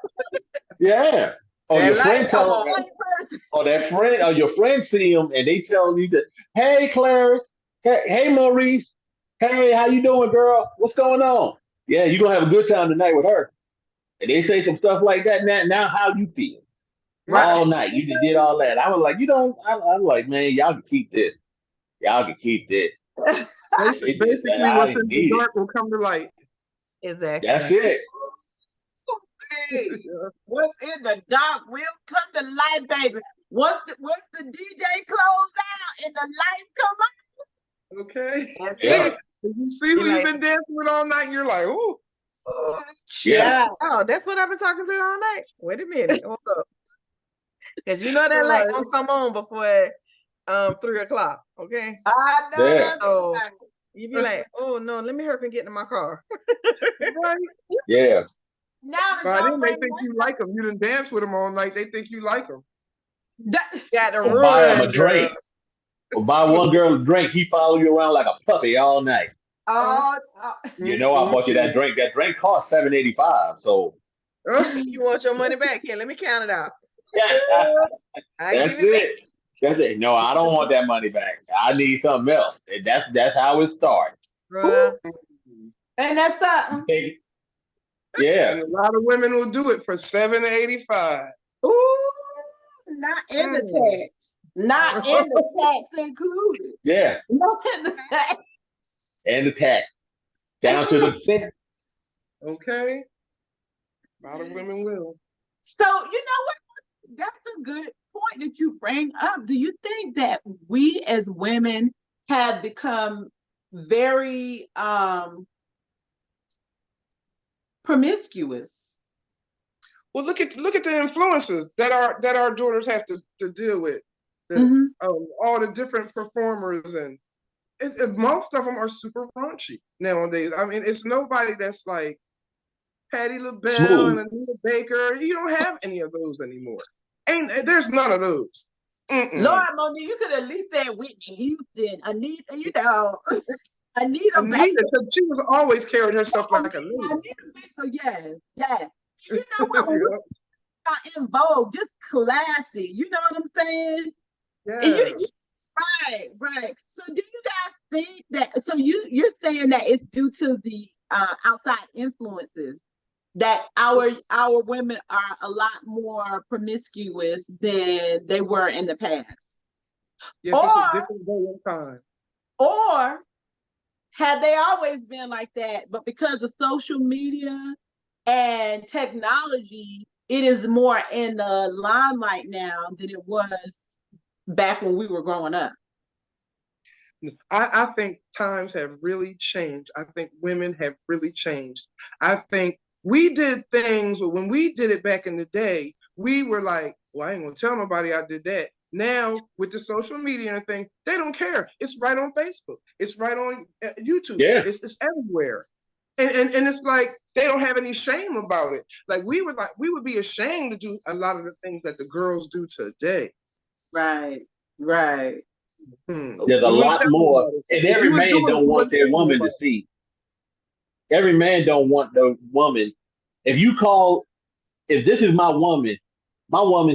Yeah. Or that your light friend come tell, on. same person? or that friend, or your friend see them and they tell you that, hey, Clarice, hey, Maurice, hey, how you doing, girl? What's going on? Yeah, you're gonna have a good time tonight with her. And they say some stuff like that. Now how you feel? Right. All night. You just did all that. I was like, I'm like, man, y'all can keep this. Y'all can keep this. Basically, I what's didn't in the need it. dark will come to light. Exactly. That's it. Hey, what's in the dark will come to light, baby. Once the DJ close out and the lights come Okay. That's Yeah. it. If you see who You're you've like, been dancing with all night, you're like, oh, on, Yeah. oh, that's what I've been talking to all night. Wait a minute. Hold up. Because you know that light right. don't come on before 3:00. Okay. I know Yeah. that's So right. you be like, oh no, let me hurry and get in my car. Right. Yeah. Now the By don't then, they bring think you like them. You didn't dance with them all night. They think you like them. that. Got to Or buy him a run, girl. drink. Or buy one girl a drink. He follow you around like a puppy all night. Oh, I bought you that drink. That drink cost $7.85. So You want your money back? Here, let me count it out. I that's give it back. it. That's it. No, I don't want that money back. I need something else. And that's how it starts. Bruh. and that's something. Yeah. And a lot of women will do it for $7.85. Ooh, not in the Mm. tax. Not in the tax included. Yeah. Not in the tax. And the tax. Down to the cent. Okay. A lot of women will. So, you know what? That's a good point that you bring up. Do you think that we as women have become very promiscuous? Well, look at the influences that our daughters have to deal with. Mhm. All the different performers, and most of them are super raunchy nowadays. I mean, it's nobody that's like Patti LaBelle and Smooth. Anita Baker. You don't have any of those anymore. There's none of those. Lord, Monique, you could at least say Whitney Houston, Anita, Anita Anita, Baker. because she was always carried herself like a lady. Anita Baker, yes. You know what? When we are in vogue, just classy. You know what I'm saying? Yes. Right. So do you guys think that, so you're saying that it's due to the outside influences that our women are a lot more promiscuous than they were in the past? Yes, it's a Or different day and time. or have they always been like that, but because of social media and technology, it is more in the limelight now than it was back when we were growing up? I think times have really changed. I think women have really changed. I think we did things when we did it back in the day, we were like, well, I ain't gonna tell nobody I did that. Now with the social media and thing, they don't care. It's right on Facebook. It's right on YouTube. Yeah. It's everywhere. And it's like they don't have any shame about it. Like we would be ashamed to do a lot of the things that the girls do today. Right. There's a You wouldn't lot tell more. nobody. And If every you was man doing it, don't you want wouldn't their tell woman to nobody. see. Every man don't want the woman. If this is my woman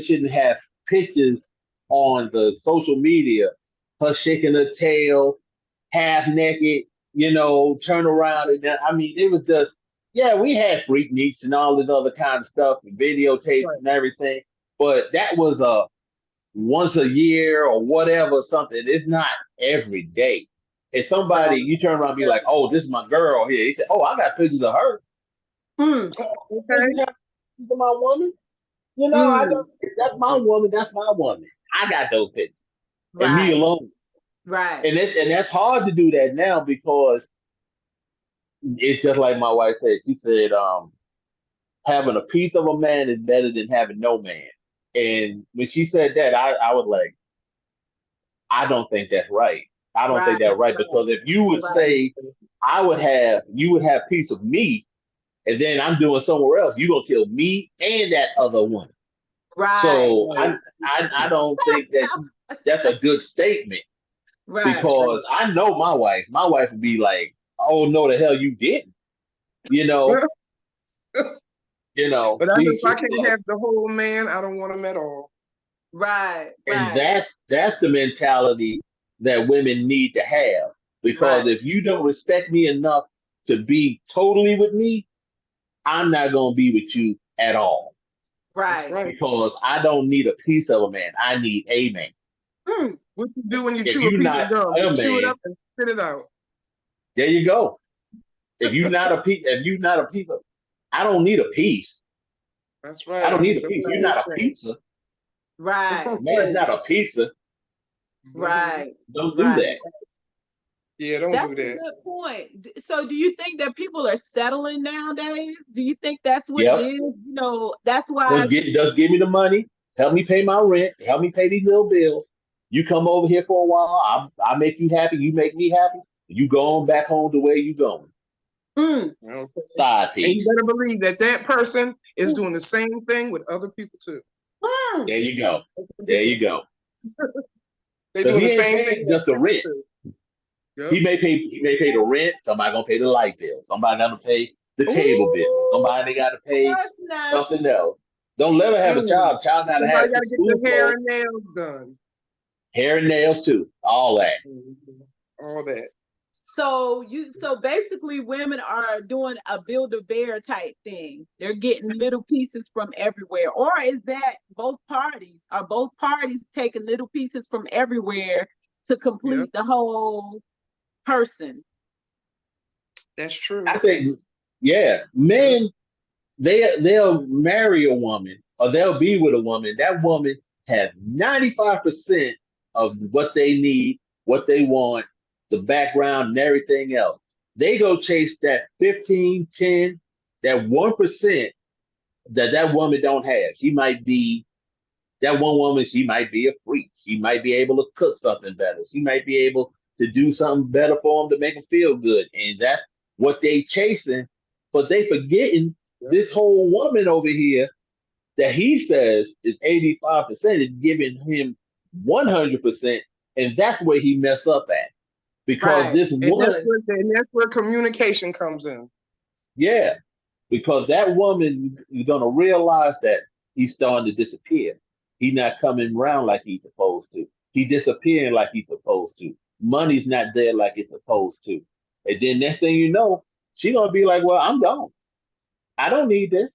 shouldn't have pictures on the social media, her shaking her tail, half naked, turn around. And then, I mean, it was just, yeah, we had freak neeks and all this other kind of stuff and videotapes Right. and everything. But that was a once a year or whatever, something. It's not every day. And somebody, you turn around and be like, oh, this is my girl here. He said, oh, I got pictures of her. Mm, Okay. You have pictures of my woman? You know, I Mm. don't, that's my woman. That's my woman. I got those pictures. And me right, alone. right, And that's hard to do that now because it's just like my wife said. She said, having a piece of a man is better than having no man. And when she said that, I was like, I don't think that's right. I don't right, think that's right because if you would right, say you would have piece of me, and then I'm doing somewhere else, you gonna kill me and that other one. right, So I don't think that that's a good statement right. because I know my wife. My wife would be like, "Oh no, the hell you didn't," you know. But I know if I She'd be can't like, have the whole man, I don't want him at all. Right, and right, that's the mentality that women need to have because right, if you don't respect me enough to be totally with me, I'm not gonna be with you at all That's right. right. because I don't need a piece of a man. I need a man. Mm, What you do when you If chew a you're piece of not gum? You a chew it man, up and spit it out. there you go. If you're not a piece of, I don't need a piece. That's I right. don't need a That's piece. what You're I was not a saying. pizza. right, A man's not a pizza. Mhm. right, Don't do right. that. Yeah, don't That's do a that. good point. So, do you think that people are settling nowadays? Do you think that's what it Yep. is? That's why. Just give me the money. Help me pay my rent. Help me pay these little bills. You come over here for a while. I make you happy. You make me happy. You go on back home to where you going. Mm, Okay. Side And you piece. better believe that that person is doing the same thing with other people too. mm, There you go. There you go. They So doing he the ain't same thing paying with just the other people rent. too. Yep. He may pay the rent. Somebody gonna pay the light bill. Somebody gonna pay the cable bill. Ooh. Somebody gotta pay hush now. something else. Don't let her have a Mm. child. Child gotta have Somebody got some to get their school hair clothes, and nails done. hair and nails too. All that. Mhm. All that. So basically women are doing a build a bear type thing. They're getting little pieces from everywhere. Or is that both parties? Are both parties taking little pieces from everywhere to Yep. complete the whole person? That's true. I think, yeah, Yep. men they'll marry a woman or they'll be with a woman. That woman has 95% of what they need, what they want, the background and everything else. They go chase that 15, 10, that 1% that woman don't have. She might be that one woman, she might be a freak. She might be able to cook something better. She might be able to do something better for them to make them feel good. And that's what they chasing. But they forgetting Yep. this whole woman over here that he says is 85% is giving him 100%. And that's where he messed up at. Because Right. this woman, And that's where communication comes in. yeah, because that woman is going to realize that he's starting to disappear. He's not coming around like he's supposed to. He's disappearing like he's supposed to. Money's not there like it's supposed to. And then next thing you know, she's gonna be like, "Well, I'm gone. I don't need this."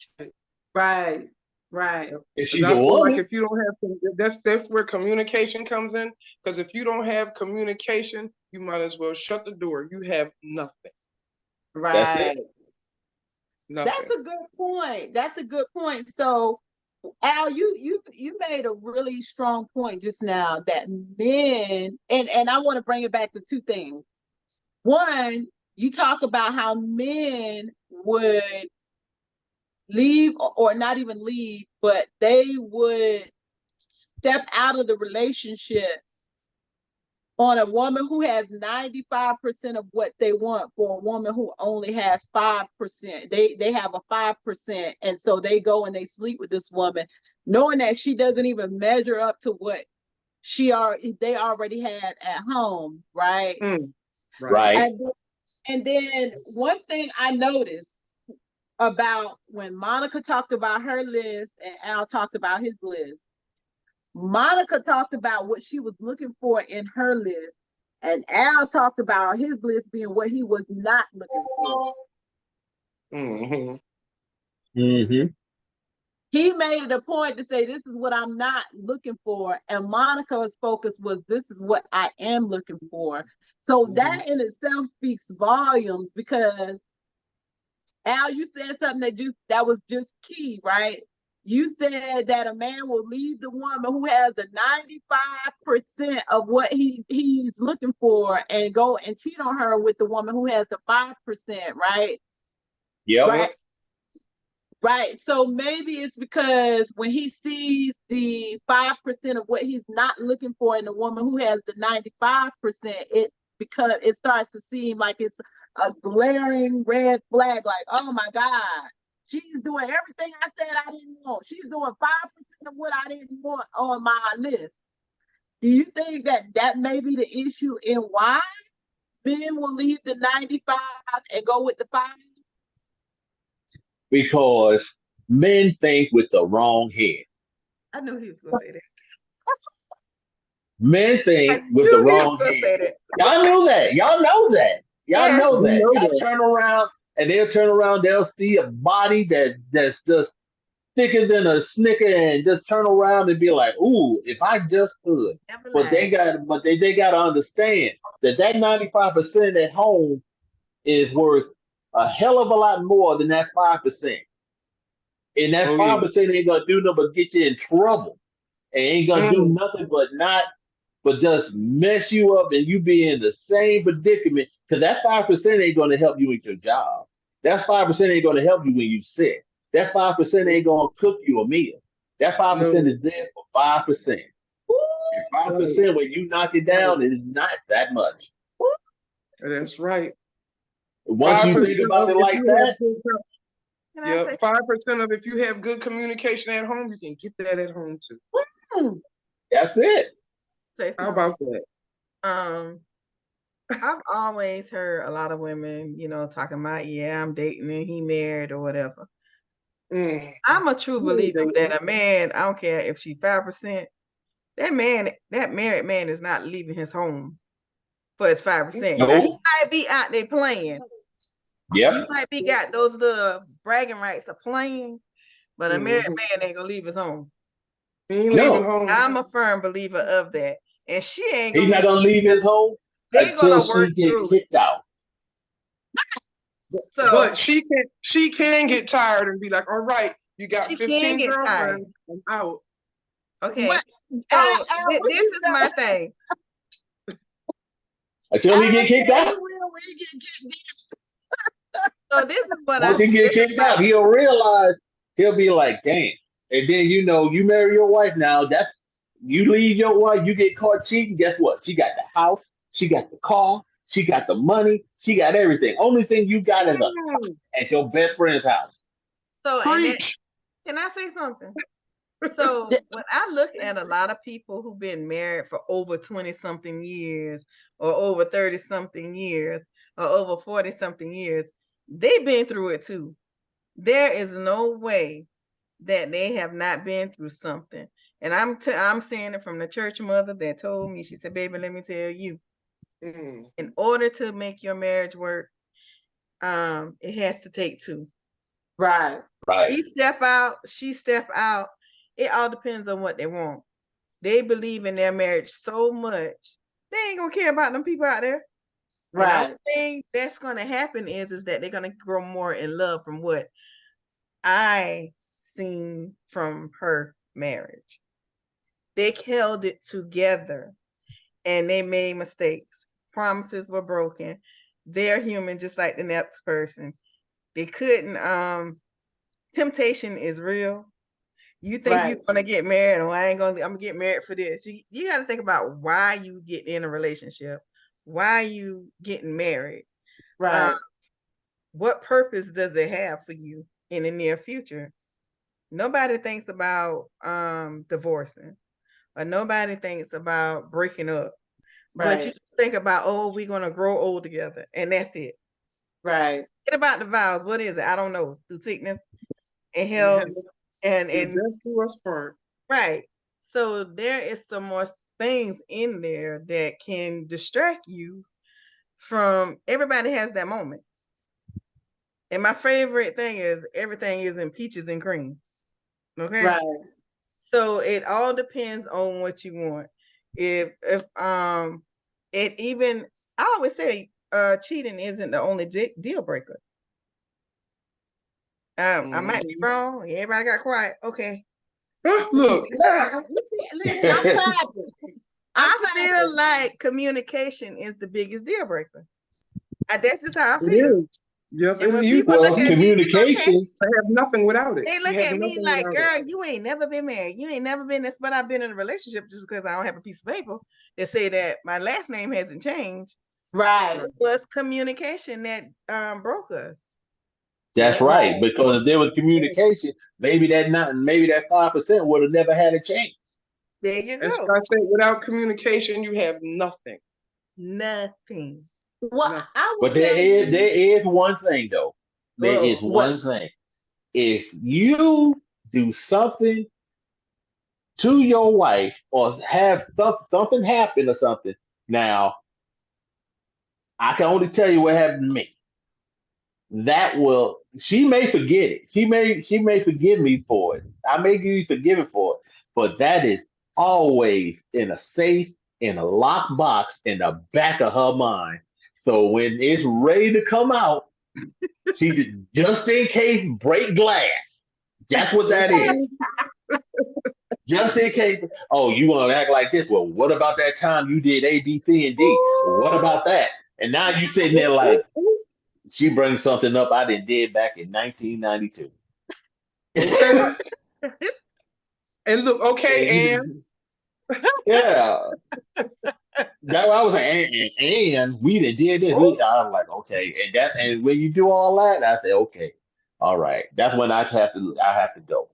Right. Right. If Because she's I a feel like woman, if you don't have that's where communication comes in. Because if you don't have communication, you might as well shut the door. You have nothing. that's Right. it. Nothing. That's a good point. That's a good point. So Al, you made a really strong point just now that men and I want to bring it back to two things. One, you talk about how men would leave or not even leave, but they would step out of the relationship on a woman who has 95% of what they want for a woman who only has 5%. They have a 5%. And so they go and they sleep with this woman, knowing that she doesn't even measure up to what they already had at home, right? Right. Right. And then one thing I noticed about when Monica talked about her list and Al talked about his list. Monica talked about what she was looking for in her list, and Al talked about his list being what he was not looking for. Mm-hmm. Mm-hmm. he made it a point to say, this is what I'm not looking for. And Monica's focus was, this is what I am looking for. So that in itself speaks volumes, because Al, you said something that was just key, right? You said that a man will leave the woman who has the 95% of what he's looking for and go and cheat on her with the woman who has the 5%, right? Yep. Right. Right. So maybe it's because when he sees the 5% of what he's not looking for in a woman who has the 95%, it starts to seem like it's a glaring red flag, like, oh my God, she's doing everything I said I didn't want. She's doing 5% of what I didn't want on my list. Do you think that may be the issue in why men will leave the 95 and go with the 5? Because men think with the wrong head. I knew he was gonna say that. Men I think with knew the he was wrong gonna head. say that. Y'all know that. Y'all know that. Y'all Yes. know We that. know Y'all that. turn around and they'll turn around. They'll see a body that's just thicker than a snicker, and just turn around and be like, "Ooh, if I just could." Never But lied. they got to understand that 95% at home is worth a hell of a lot more than that 5%. And that Oh yeah. 5% ain't gonna do nothing but get you in trouble. And ain't gonna do Mm. nothing but just mess you up, and you be in the same predicament, because that 5% ain't gonna help you with your job. That 5% ain't gonna help you when you sick. That 5% ain't gonna cook you a meal. That 5% No. is there for 5%. And Right. 5% when you knock it down is not that much. That's right. Once Five you percent think about of it if like you that, have good Can I yeah, say 5% of if you have good communication at home, you can get that at home too. that's it. How something? about that? I've always heard a lot of women, talking about, yeah, I'm dating and he married or whatever. Mm. I'm a true You ain't believer dating. that a man, I don't care if she's 5%, that married man is not leaving his home for his 5%. Now, he Nope. might be out there playing. Yep. You might be got those little bragging rights of playing, but a married Mhm. man ain't gonna leave his home. He ain't leaving No. home. I'm a firm believer of that. And she ain't He's gonna not leave. gonna leave his home They're until gonna work she get through it. kicked out. So But she can get tired and be like, all right, you got she can 15 get tired. girlfriends, I'm out. Okay. What? So Al, what this you is say? my thing. Until he Al get kicked said out. he will when he get kicked out. So this is what Once he this get is kicked my out, he'll realize, he'll be like, "Damn!" And then you marry your wife now. That you leave your wife, you get caught cheating. Guess what? She got the house, she got the car, she got the money, she got everything. Only thing you got is a tie Mm. at your best friend's house. so and then, Preach. can I say something? So when I look at a lot of people who've been married for over 20 something years or over 30 something years or over 40 something years, they've been through it too. There is no way that they have not been through something. And I'm saying it from the church mother that told me, she said, baby, let me tell you, Mm. in order to make your marriage work, it has to take two. Right. Right. He step out, she step out. It all depends on what they want. They believe in their marriage so much, they ain't gonna care about them people out there. And the Right. only thing that's gonna happen is that they're gonna grow more in love from what I seen from her marriage. They held it together and they made mistakes. Promises were broken. They're human just like the next person. They couldn't temptation is real. You think you're Right. gonna get married, or I'm gonna get married for this. You gotta think about why you get in a relationship, why you getting married. Right. What purpose does it have for you in the near future? Nobody thinks about divorcing, or nobody thinks about breaking up. But you Right. just think about, oh, we're gonna grow old together, and that's it. Right. What about the vows? What is it? I don't know. Through sickness and Yeah. health and Death do us part. right. So there is some more things in there that can distract you from everybody has that moment. And my favorite thing is everything is in peaches and cream. Okay. Right. So it all depends on what you want. If it even I always say cheating isn't the only deal breaker. I might be wrong. Everybody got quiet. Okay. Look, Listen, I'm clapping. I feel like communication is the biggest deal breaker. That's just how I it feel. is. Yes, And when you people look Well, at me, communication. have nothing without it. they You look have at me nothing like, without it. girl, you ain't never been married. You ain't never been this, but I've been in a relationship just because I don't have a piece of paper that say that my last name hasn't changed. Right. It was communication that broke us. That's right. Because if there was communication, maybe that 5% would have never had a chance. There you As go. I said, without communication, you have nothing. Nothing. Well, Nothing. I will But there tell you. is one thing though. There is Uh-oh. one thing. If you do something to your wife or have something happen or something, now I can only tell you what happened to me. She may forget it. She may forgive me for it. I may be forgiven for it, but that is always in a safe, in a locked box in the back of her mind. So when it's ready to come out, she just in case break glass. That's what that is. Just in case. Oh, you want to act like this? Well, what about that time you did A, B, C, and D? What about that? And now you sitting there like, she brings something up I did back in 1992. Okay. And look, okay, and Yeah, that I was like, and we did this. I was like, okay, and when you do all that, I say, okay, all right. That's when I have to go.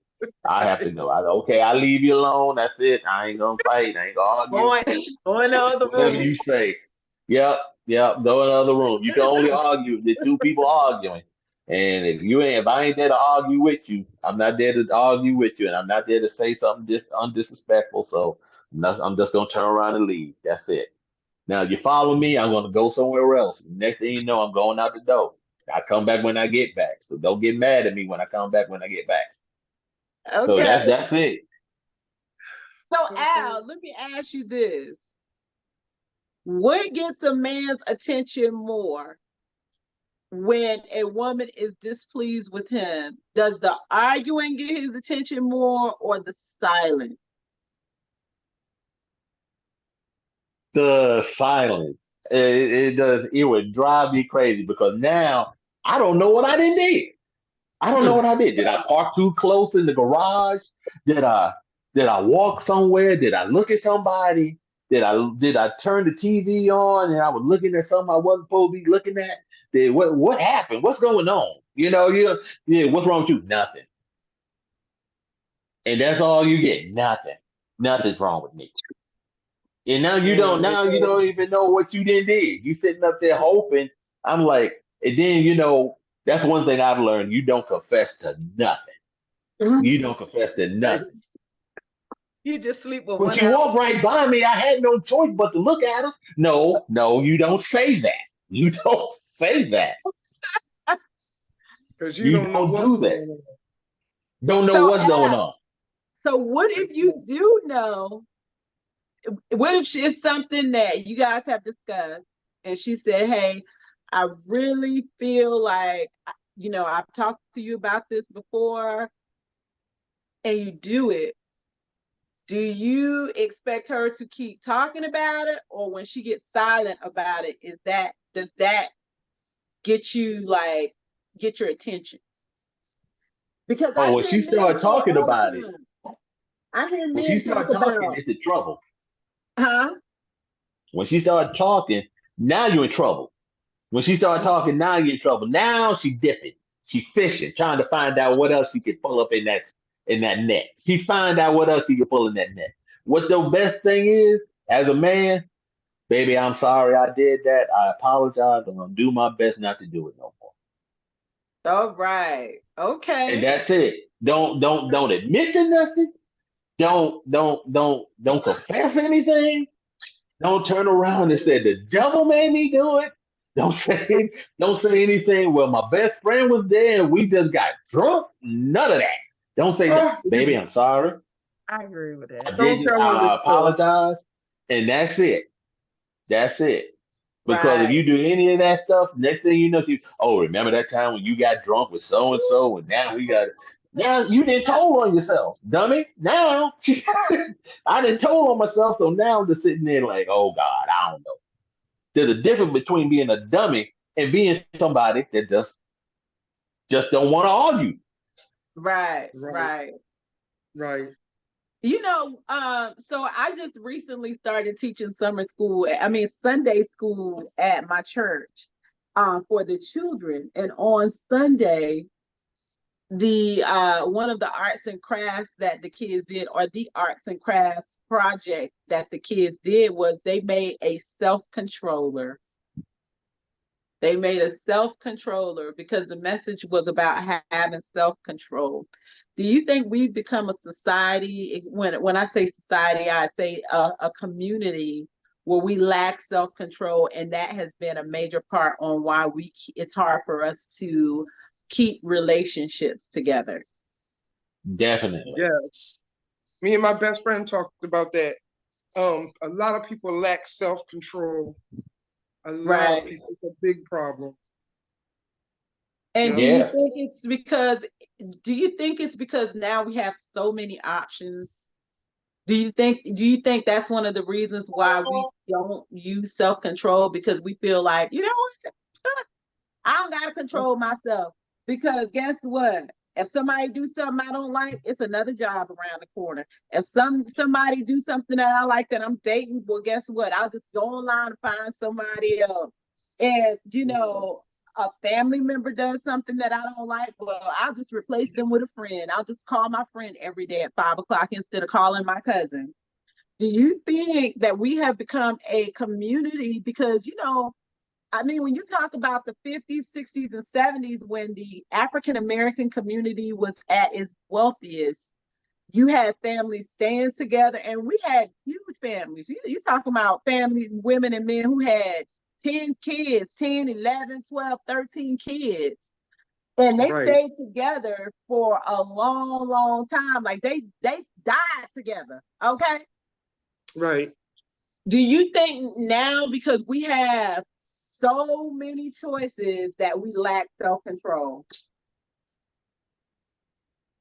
I have to go. Okay, I leave you alone. That's it. I ain't gonna fight. I ain't gonna argue. Go in the other Whatever room. you say. Yep, go in the other room. You can only argue the two people arguing. And if I ain't there to argue with you, I'm not there to argue with you, and I'm not there to say something undisrespectful. So I'm just gonna turn around and leave. That's it. Now you follow me, I'm gonna go somewhere else. Next thing you know, I'm going out the door. I come back when I get back. So don't get mad at me when I come back when I get back. So Okay. that's it. So Al, let me ask you this. What gets a man's attention more when a woman is displeased with him? Does the arguing get his attention more or the silence? The silence. It does. It would drive me crazy because now I don't know what I did. I don't know what I did. Did I park too close in the garage? Did I walk somewhere? Did I look at somebody? Did I turn the TV on and I was looking at something I wasn't supposed to be looking at? What happened? What's going on? Yeah, what's wrong with you? Nothing. And that's all you get. Nothing. Nothing's wrong with me. And now you don't even know what you did. You sitting up there hoping. I'm like, and then that's one thing I've learned. You don't confess to nothing. You don't confess to nothing. You just sleep with But one you eye. walked right by me. I had no choice but to look at him. No, you don't say that. You don't say that. because You don't know don't what's do going that. on. Don't know So what's going Al, on. so what if you do know? What if it's something that you guys have discussed and she said, hey, I really feel like, I've talked to you about this before, and you do it. Do you expect her to keep talking about it, or when she gets silent about it, does that get your attention? Because I When hear she men started say talking all about the it, time. I hear when she men talk started talking, about, it's in trouble. huh? When she started talking, now you're in trouble. When she started talking, now you're in trouble. Now she dipping. She fishing, trying to find out what else she can pull up in that net. She find out what else she can pull in that net. What the best thing is, as a man, baby, I'm sorry I did that. I apologize. I'm gonna do my best not to do it no more. All right. And Okay. that's it. Don't admit to nothing. Don't confess anything. Don't turn around and say the devil made me do it. Don't say anything. Well, my best friend was there and we just got drunk. None of that. Don't say that, Oh, baby. I'm sorry. I agree with I that. don't didn't. tell her I this stuff. apologize, and that's it. That's it. Because if Right. you do any of that stuff, next thing you know, oh, remember that time when you got drunk with so and so, and now we got. Now you didn't told on yourself, dummy. Now I didn't told on myself, so now I'm just sitting there like, oh God, I don't know. There's a difference between being a dummy and being somebody that just don't want to argue. Right. Right, Right. right. So I just recently started teaching Sunday school at my church, for the children. And on Sunday, the one of the arts and crafts that the kids did, or the arts and crafts project that the kids did, was they made a self-controller. They made a self-controller because the message was about having self-control. Do you think we've become a society? When I say society, I say a community where we lack self-control, and that has been a major part on why it's hard for us to keep relationships together. Definitely. Yes. Me and my best friend talked about that. A lot of people lack self-control. A lot of Right. people. It's a big problem. And Yeah. Yeah. do you think it's because now we have so many options? Do you think that's one of the reasons why we don't use self-control, because we feel like, what? I don't gotta control myself, because guess what? If somebody do something I don't like, it's another job around the corner. If somebody do something that I like that I'm dating, well, guess what? I'll just go online and find somebody else. And a family member does something that I don't like, well, I'll just replace them with a friend. I'll just call my friend every day at 5 o'clock instead of calling my cousin. Do you think that we have become a community? Because when you talk about the 50s, 60s, and 70s, when the African American community was at its wealthiest, you had families staying together, and we had huge families. You're talking about families, women and men who had 10 kids, 10, 11, 12, 13 kids. And they Right, stayed together for a long, long time. Like they died together. Okay. right. Do you think now, because we have so many choices, that we lack self-control?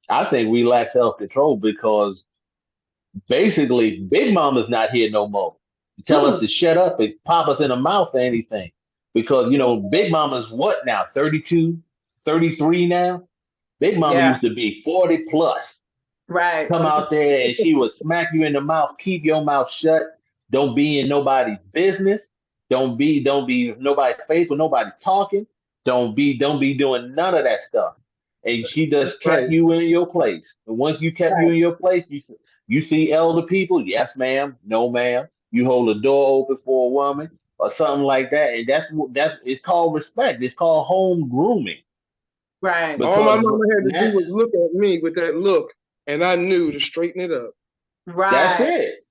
I think we lack self control because basically Big Mama's not here no more. Tell us Hmm. to shut up and pop us in the mouth or anything. Because Big Mama's what now? 32, 33 now? Big Mama Yeah. used to be 40 plus. Right. Come out there and she would smack you in the mouth, keep your mouth shut. Don't be in nobody's business. Don't be nobody's face when nobody's talking. Don't be doing none of that stuff. And she That's just right. kept you in your place. And once you kept you Right. in your place, you see elder people, yes, ma'am, no, ma'am. You hold the door open for a woman or something like that. And that's it's called respect. It's called home grooming. Right. All my Because mama had to do that, was look at me with that look, and I knew to straighten it up. that's Right. it.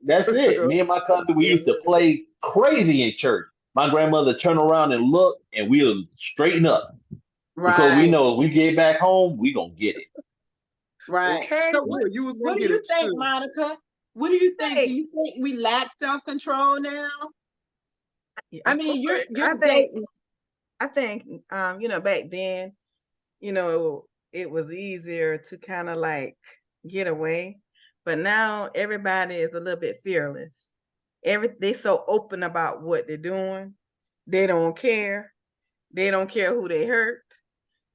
That's it. Me and my cousin, we used to play crazy in church. My grandmother turn around and look, and we'll straighten up because we Right. know if we get back home, we gonna get it. Right. Okay, So yeah, you was what gonna do get you it think, too. Monica? What do you think? Do Hey, you think we lack self-control now? yeah, I of mean, you're course. you're dating. I think back then, it was easier to kind of like get away. But now everybody is a little bit fearless. They so open about what they're doing. They don't care. They don't care who they hurt.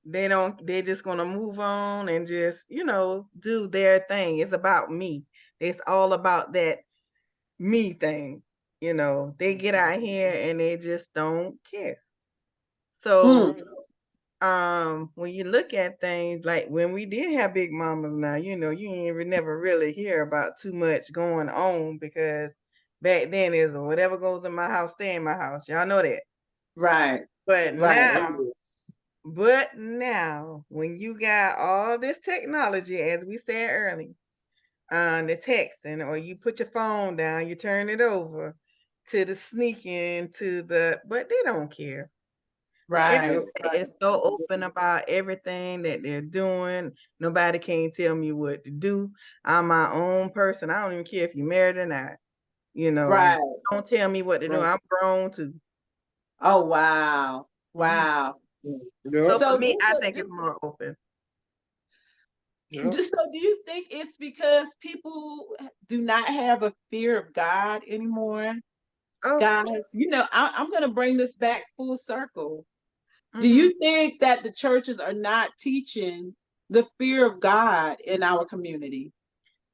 They're just gonna move on and just, do their thing. It's about me. It's all about that me thing. They get out here and they just don't care. So Mm. when you look at things like when we did have big mamas, now you ain't never really hear about too much going on, because back then is whatever goes in my house stay in my house. Y'all know that. Right. But Right. now when you got all this technology, as we said earlier, the texting, or you put your phone down, you turn it over to the sneaking, but they don't care. Right. Everybody is so open about everything that they're doing. Nobody can tell me what to do. I'm my own person. I don't even care if you're married or not. You know, Right. don't tell me what to do. Right. I'm grown too. Oh, wow. Wow. Yeah. So for So me, I do, think it's more open. Yeah. so do you think it's because people do not have a fear of God anymore? Oh, Guys, I'm going to bring this back full circle. Do mhm. you think that the churches are not teaching the fear of God in our community?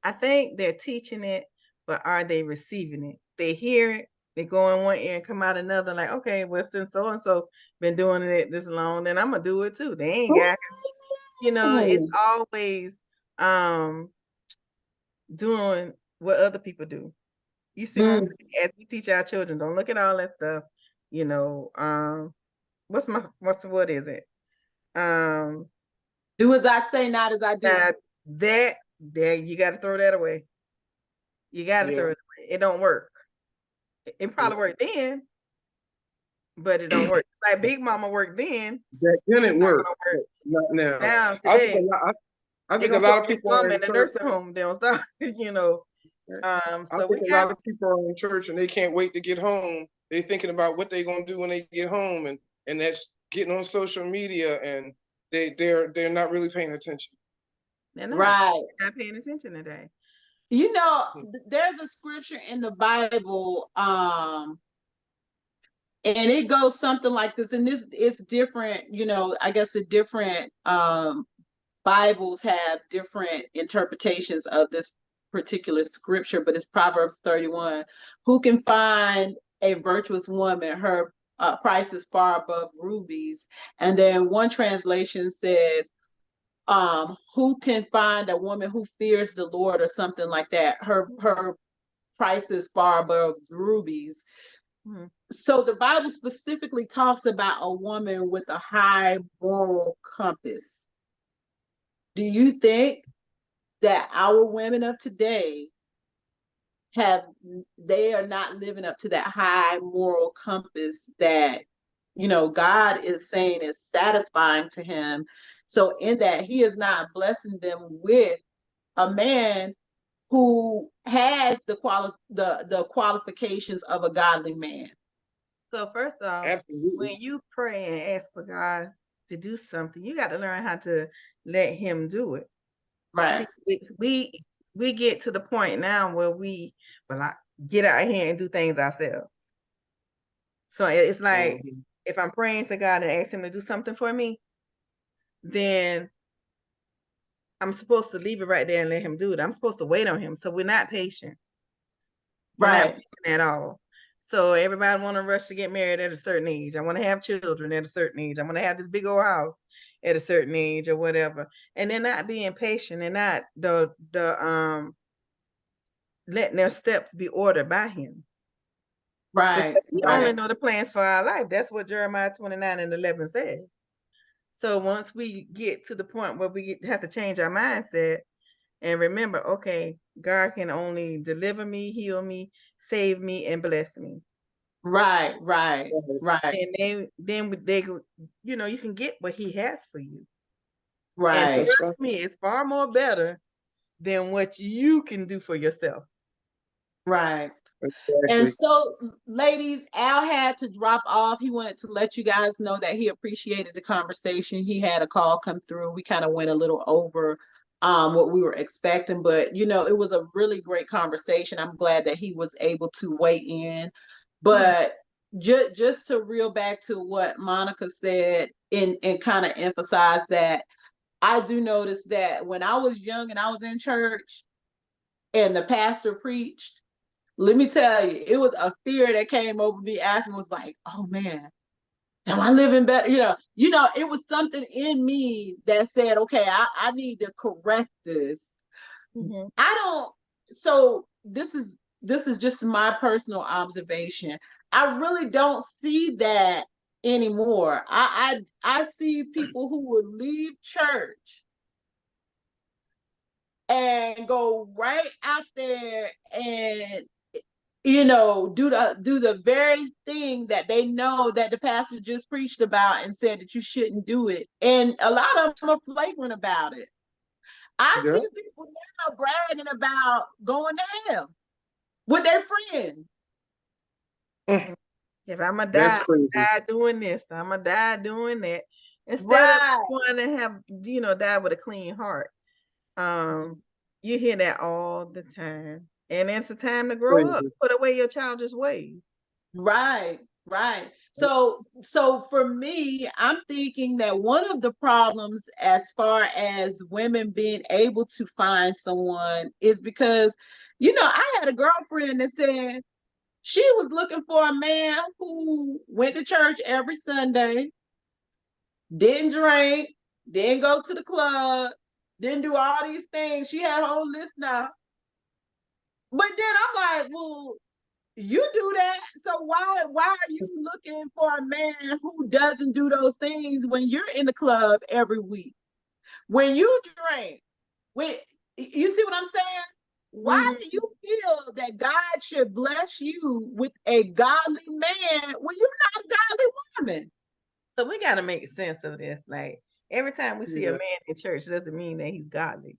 I think they're teaching it, but are they receiving it? They hear it, they go in one ear and come out another. Like, okay, well, since so and so been doing it this long, then I'm gonna do it too. They ain't got, it's Ooh. always um doing what other people do. You see what I'm Mm. saying? As we teach our children, don't look at all that stuff. You know, what is it? Do as I say, not as I do. Now that you got to throw that away. You got to Yeah. throw it away. It don't work. It probably worked then, but it don't work. Like Big Mama worked then, Back then it's it not worked. gonna work Not now. now I think today. I They're think a gonna lot put of Big people are Mama in in the church. nursing home. They don't stop, I So we think a got lot of people are in church and they can't wait to get home. They're thinking about what they're gonna do when they get home, and that's getting on social media, and they're not really paying attention. they're Right. not paying attention today. There's a scripture in the Bible, and it goes something like this, and this it's different, I guess the different Bibles have different interpretations of this particular scripture, but it's Proverbs 31. Who can find a virtuous woman? Her price is far above rubies. And then one translation says, who can find a woman who fears the Lord, or something like that? Her price is far above rubies. Mm-hmm. So the Bible specifically talks about a woman with a high moral compass. Do you think that our women of today they are not living up to that high moral compass that God is saying is satisfying to him? So in that, he is not blessing them with a man who has the qualifications of a godly man. So first off, Absolutely. when you pray and ask for God to do something, you got to learn how to let Him do it. Right. See, we get to the point now where I get out here and do things ourselves. So it's like if I'm praying to God and ask Him to do something for me, then I'm supposed to leave it right there and let Him do it. I'm supposed to wait on Him. So we're not patient. We're not patient at all. So everybody want to rush to get married at a certain age. I want to have children at a certain age. I want to have this big old house at a certain age or whatever. And they're not being patient and not letting their steps be ordered by Him. Right. Because He only know the plans for our life. That's what Jeremiah 29:11 says. So once we get to the point where we have to change our mindset and remember, okay, God can only deliver me, heal me, save me, and bless me. Right. And then they you can get what He has for you. Right. And trust me, it's far more better than what you can do for yourself. Right. Exactly. And so, ladies, Al had to drop off. He wanted to let you guys know that he appreciated the conversation. He had a call come through. We kind of went a little over what we were expecting, but it was a really great conversation. I'm glad that he was able to weigh in. But just to reel back to what Monica said and kind of emphasize that I do notice that when I was young and I was in church and the pastor preached, let me tell you, it was a fear that came over me after, was like, oh man, am I living better? It was something in me that said, okay, I need to correct this. So this is just my personal observation. I really don't see that anymore. I see people who would leave church and go right out there and do the very thing that they know that the pastor just preached about and said that you shouldn't do it. And a lot of them are flagrant about it. I Yeah. see people now bragging about going to hell with their friends. If I'm gonna That's die, crazy. die doing this, I'm gonna die doing that. Instead Right. of wanting to have, die with a clean heart. You hear that all the time. And it's a time to grow up. Crazy. Put away your childish ways. Right. So for me, I'm thinking that one of the problems as far as women being able to find someone is because, I had a girlfriend that said she was looking for a man who went to church every Sunday, didn't drink, didn't go to the club, didn't do all these things. She had her whole list now. But then I'm like, well, you do that, so why are you looking for a man who doesn't do those things when you're in the club every week, when you drink, when you see what I'm saying? Why do you feel that God should bless you with a godly man when you're not a godly woman? So we got to make sense of this. Like every time we see a Yeah. man in church, doesn't mean that he's godly.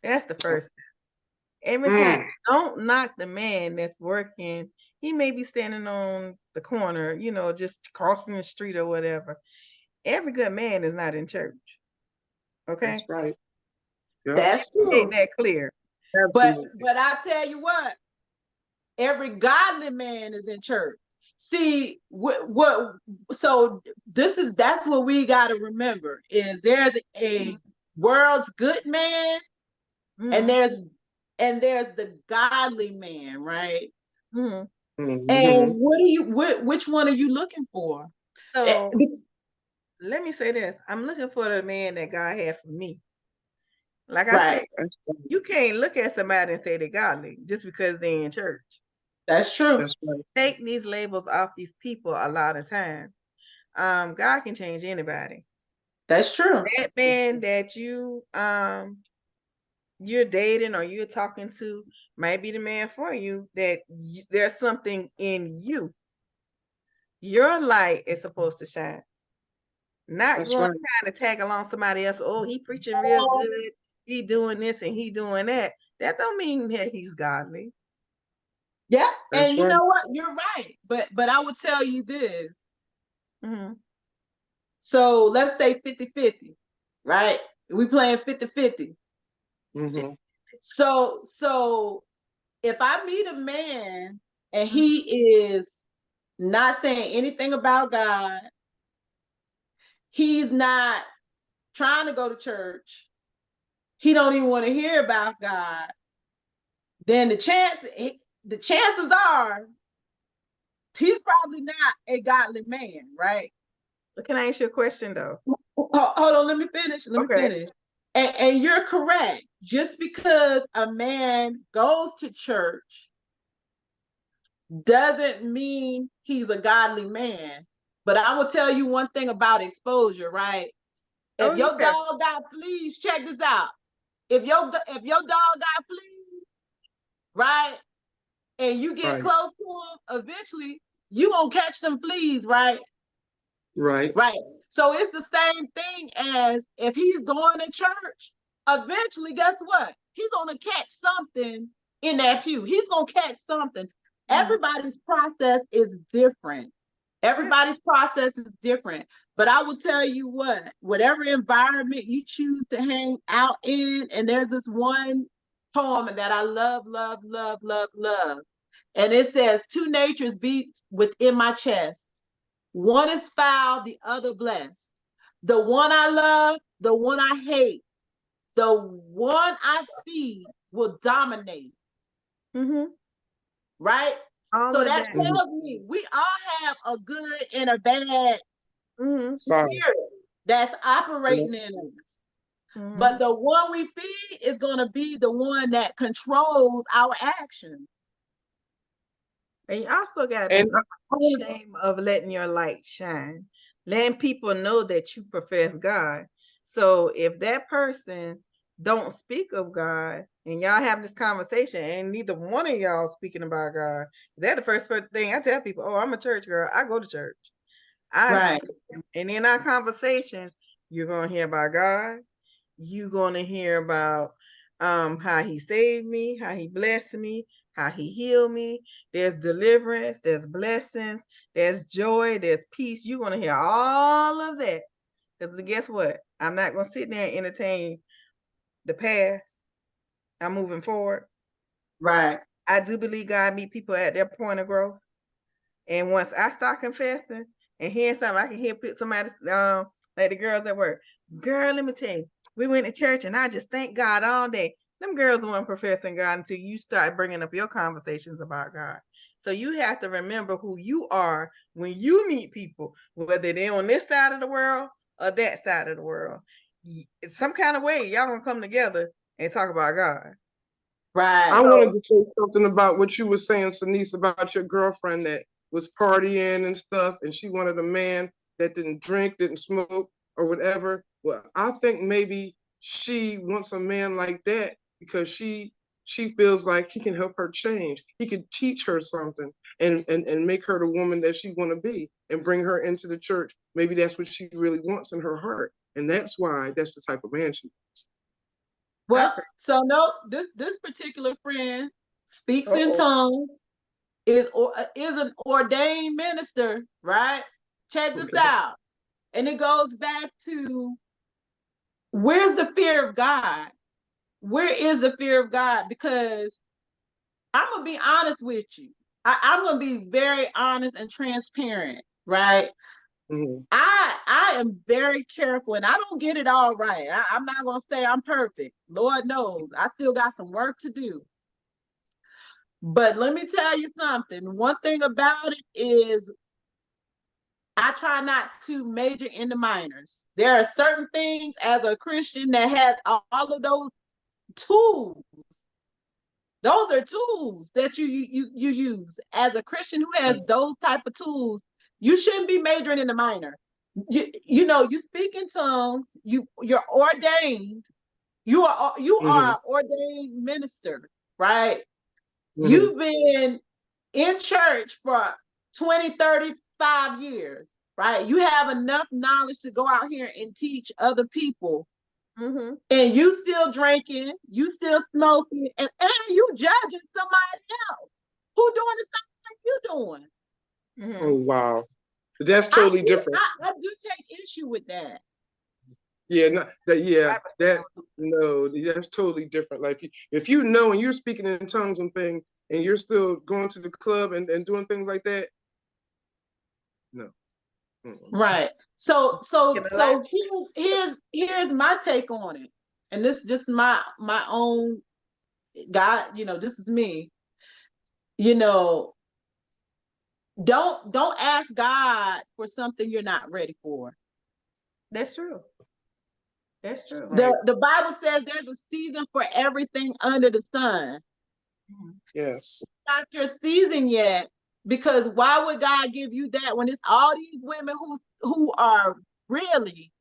That's the first thing. Every time, don't knock the man that's working. He may be standing on the corner, just crossing the street or whatever. Every good man is not in church. Okay, That's right. Yeah. That's true. make that clear. Absolutely. But I tell you what, every godly man is in church. See so that's what we got to remember is there's a world's good man and there's the godly man, right? Mhm. And which one are you looking for? So let me say this. I'm looking for the man that God had for me. Like I said, Right. you can't look at somebody and say they're godly just because they're in church. That's true. That's right. Take these labels off these people a lot of times. God can change anybody. That's true. That man that you're dating or you're talking to might be the man for you. That there's something in you. Your light is supposed to shine. Not That's going right. trying to tag along somebody else. Oh, he preaching real good. He doing this and he doing that. That don't mean that he's godly. Yeah. That's And you right. know what? You're right. But I would tell you this. So let's say 50-50, right? We playing 50-50. So if I meet a man and he is not saying anything about God, he's not trying to go to church, he don't even want to hear about God, then the chances are he's probably not a godly man, right? But can I ask you a question though? Hold on, let me finish. And you're correct. Just because a man goes to church doesn't mean he's a godly man. But I will tell you one thing about exposure, right? If your dog got fleas, check this out. If your dog got fleas, right, and you get close to him, eventually you gonna catch them fleas, right? Right. So it's the same thing as if he's going to church. Eventually, guess what? He's gonna catch something in that pew. He's gonna catch something. Everybody's process is different. Everybody's process is different. But I will tell you what, whatever environment you choose to hang out in, and there's this one poem that I love, love, love, love, love. And it says, two natures beat within my chest. One is foul, the other blessed. The one I love, the one I hate, the one I feed will dominate. Right? So that tells me we all have a good and a bad spirit that's operating in us. But the one we feed is going to be the one that controls our actions. And you also got the shame of letting your light shine, letting people know that you profess God. So if that person don't speak of God, and y'all have this conversation, and neither one of y'all speaking about God, that's the first thing I tell people. Oh, I'm a church girl. I go to church. Right. And in our conversations, you're gonna hear about God. You're gonna hear about how He saved me, how He blessed me, how He healed me. There's deliverance, there's blessings, there's joy, there's peace. You're gonna hear all of that. Because guess what? I'm not gonna sit there and entertain the past. I'm moving forward. Right. I do believe God meet people at their point of growth. And once I start confessing and hearing something, I can hear somebody, like the girls at work. Girl, let me tell you, we went to church and I just thank God all day. Them girls weren't professing God until you start bringing up your conversations about God. So you have to remember who you are when you meet people, whether they're on this side of the world or that side of the world. Some kind of way, y'all gonna come together and talk about God. Right. I wanted to say something about what you were saying, Sanice, about your girlfriend that was partying and stuff, and she wanted a man that didn't drink, didn't smoke, or whatever. Well, I think maybe she wants a man like that because she feels like he can help her change. He could teach her something and make her the woman that she want to be and bring her into the church. Maybe that's what she really wants in her heart. And that's why that's the type of man she wants. Well, so no, this particular friend speaks in tongues, is an ordained minister, right? Check this out. And it goes back to, where's the fear of God? Where is the fear of God? Because I'm gonna be honest with you. I'm gonna be very honest and transparent, right? Mm-hmm. I am very careful, and I don't get it all right. I'm not gonna say I'm perfect. Lord knows, I still got some work to do. But let me tell you something. One thing about it is, I try not to major in the minors. There are certain things as a Christian that has all of those tools. Those are tools that you use as a Christian who has those type of tools. You shouldn't be majoring in the minor. You know, you speak in tongues. You're ordained. You are ordained minister, right? You've been in church for 20, 35 years, right? You have enough knowledge to go out here and teach other people. And you still drinking, you still smoking, and you judging somebody else who doing the same thing you're doing. Oh, wow. That's totally different. I do take issue with that. Yeah, no, that's totally different. Like if you know and you're speaking in tongues and things and you're still going to the club and doing things like that, no. Right. So here's my take on it. And this is just my own God, this is me. Don't ask God for something you're not ready for. That's true. That's true. The Bible says there's a season for everything under the sun. Yes. Not your season yet, because why would God give you that when it's all these women who are really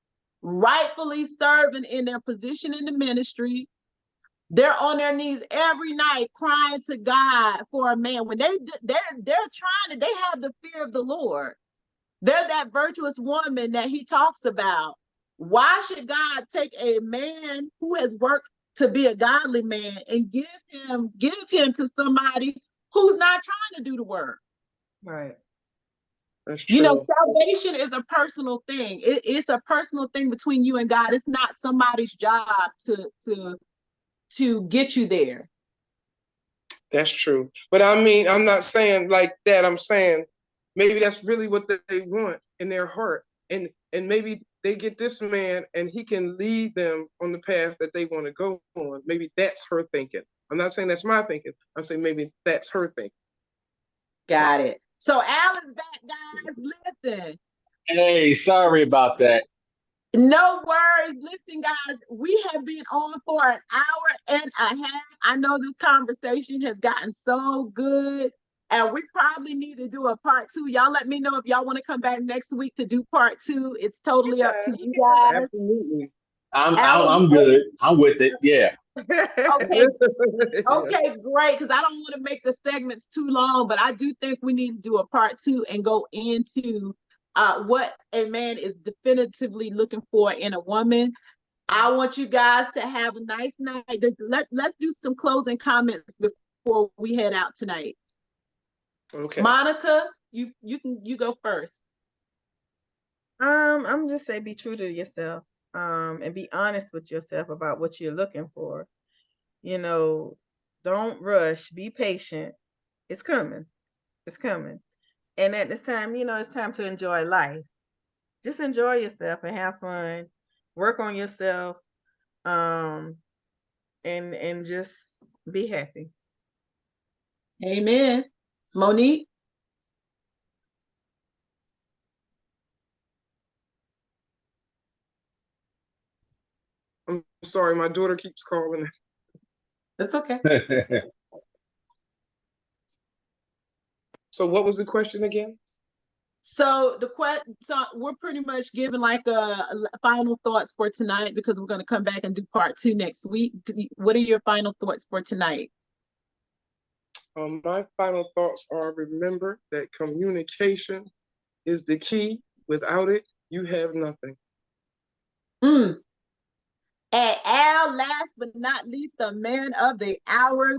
rightfully serving in their position in the ministry? They're on their knees every night crying to God for a man. When they're trying to, they have the fear of the Lord. They're that virtuous woman that he talks about. Why should God take a man who has worked to be a godly man and give him to somebody who's not trying to do the work? Right. That's true. Salvation is a personal thing. It's a personal thing between you and God. It's not somebody's job to get you there. That's true. But I mean, I'm not saying like that. I'm saying maybe that's really what they want in their heart. And maybe they get this man and he can lead them on the path that they want to go on. Maybe that's her thinking. I'm not saying that's my thinking. I'm saying maybe that's her thinking. Got it. So Al is back, guys. Listen. Hey, sorry about that. No worries. Listen, guys, we have been on for an hour and a half. I know this conversation has gotten so good, and we probably need to do a part 2. Y'all let me know if y'all want to come back next week to do part 2. It's totally up to you guys. Absolutely. I'm good. I'm with it. Yeah. Okay, okay, great. Because I don't want to make the segments too long, but I do think we need to do a part 2 and go into what a man is definitively looking for in a woman. I want you guys to have a nice night. Let's do some closing comments before we head out tonight. Okay. Monica, you go first. I'm just say be true to yourself. And be honest with yourself about what you're looking for. You know, don't rush, be patient. It's coming. It's coming. And at this time, you know, it's time to enjoy life. Just enjoy yourself and have fun. Work on yourself. And just be happy. Amen. Monique? I'm sorry, my daughter keeps calling. That's okay. So what was the question again? So we're pretty much giving like a final thoughts for tonight because we're going to come back and do part 2 next week. What are your final thoughts for tonight? My final thoughts are: remember that communication is the key. Without it, you have nothing. And Al, last but not least, the man of the hour,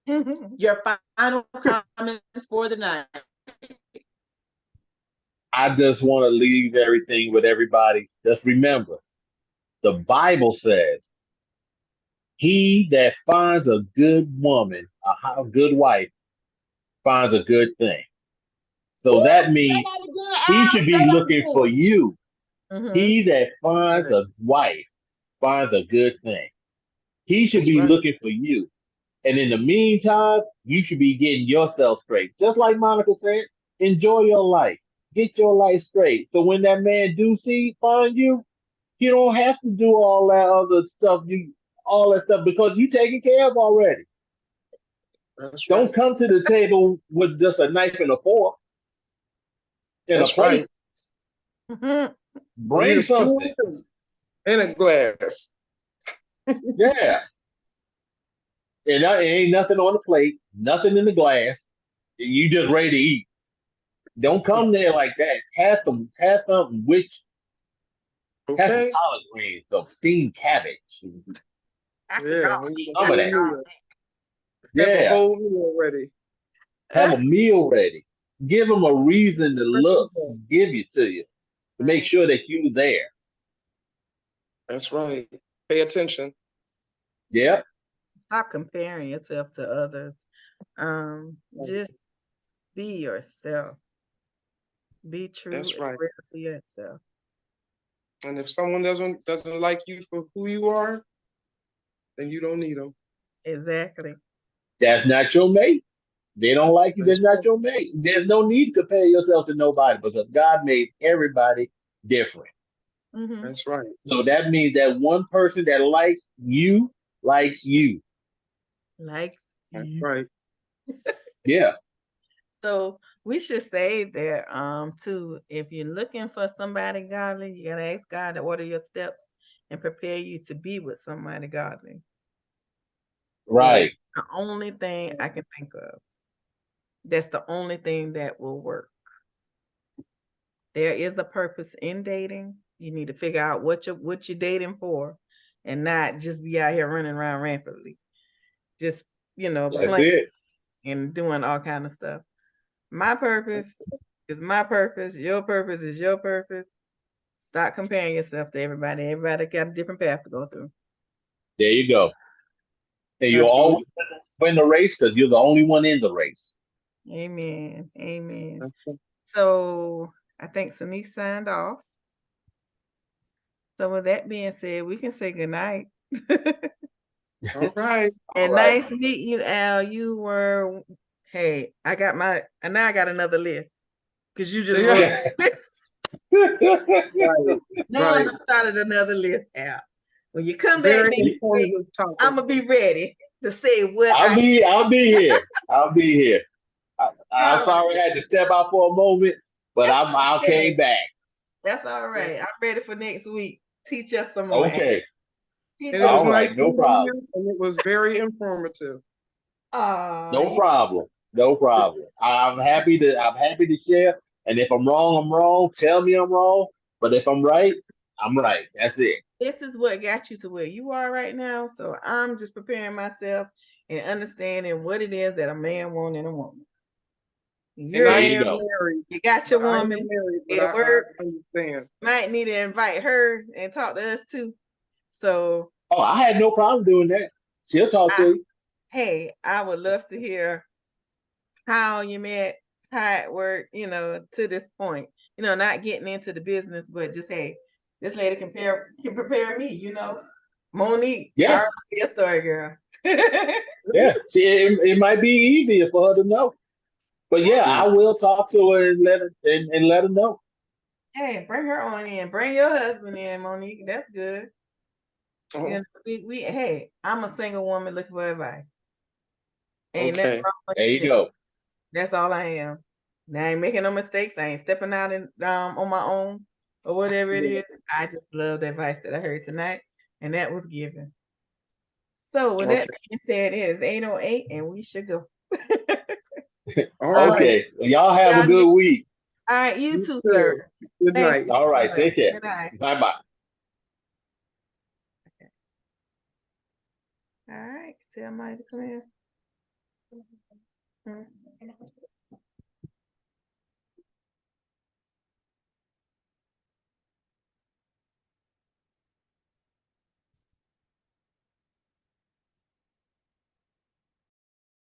your final comments for the night. I just want to leave everything with everybody. Just remember, the Bible says, he that finds a good woman, a good wife, finds a good thing. So that means he should be looking for you. He that finds a wife finds a good thing. He should be looking for you. And in the meantime, you should be getting yourself straight. Just like Monica said, enjoy your life. Get your life straight. So when that man find you, you don't have to do all that other stuff. Because you taken care of already. Don't come to the table with just a knife and a fork and a plate. Bring something. And a glass. Yeah. And there ain't nothing on the plate, nothing in the glass. You just ready to eat. Don't come there like that. Have something with you. Have some collard greens, some steamed cabbage. Yeah. Some of that. Have a whole meal ready. Have a meal ready. Give them a reason to look, give it to you, to make sure that you're there. That's right. Pay attention. Yeah. Stop comparing yourself to others. Just be yourself. Be true. That's right. Real to yourself. And if someone doesn't like you for who you are, then you don't need them. Exactly. That's not your mate. They don't like you. That's not your mate. There's no need to compare yourself to nobody because God made everybody different. That's right. So that means that one person that likes you likes you. That's right. Yeah. So we should say that too, if you're looking for somebody godly, you gotta ask God to order your steps and prepare you to be with somebody godly. Right. That's the only thing I can think of. That's the only thing that will work. There is a purpose in dating. You need to figure out what you're dating for and not just be out here running around rampantly. Just, playing and doing all kind of stuff. My purpose is my purpose. Your purpose is your purpose. Stop comparing yourself to everybody. Everybody got a different path to go through. There you go. And you'll always win the race because you're the only one in the race. Amen. Amen. So I think Sanice signed off. So with that being said, we can say goodnight. All right. And nice meeting you, Al. You were, hey, now I got another list. Because you just wrote Now I started another list, Al. When you come back next week, I'm gonna be ready to say what I'll be here. I'll be here. I'm sorry I had to step out for a moment, but I came back. That's all right. I'm ready for next week. Teach us some more. Okay. Teach And it us. was All right, nice no meeting problem. you, and it was very informative. No problem. No problem. I'm happy to share. And if I'm wrong, I'm wrong. Tell me I'm wrong. But if I'm right, I'm right. That's it. This is what got you to where you are right now. So I'm just preparing myself and understanding what it is that a man wants in a woman. And You're, I There you am go. married. you got your I am woman. married, but At I work, understand. might need to invite her and talk to us too. So Oh, I had no problem doing that. She'll talk to you. hey, I would love to hear how you met, how it worked, you know, to this point. You know, not getting into the business, but just hey, this lady can prepare me, you know. Monique, Yeah. our a story girl. Yeah. See, it might be easier for her to know. But yeah, I will talk to her and let her know. Hey, bring her on in. Bring your husband in, Monique. That's good. Oh, You know, we hey, I'm a single woman looking for advice. Ain't nothing okay. wrong with There you that. go. That's all I am. I ain't making no mistakes. I ain't stepping out on my own or whatever it is. I just love the advice that I heard tonight, and that was given. So with that Okay. being said, it is 8:08 and we should go. All right. Okay. Well, y'all have a Y'all good week. All right, you You too, too. sir. Good Thank night. you. All right. so much. Take care. Good night. Bye bye. All right, tell Mike to come in.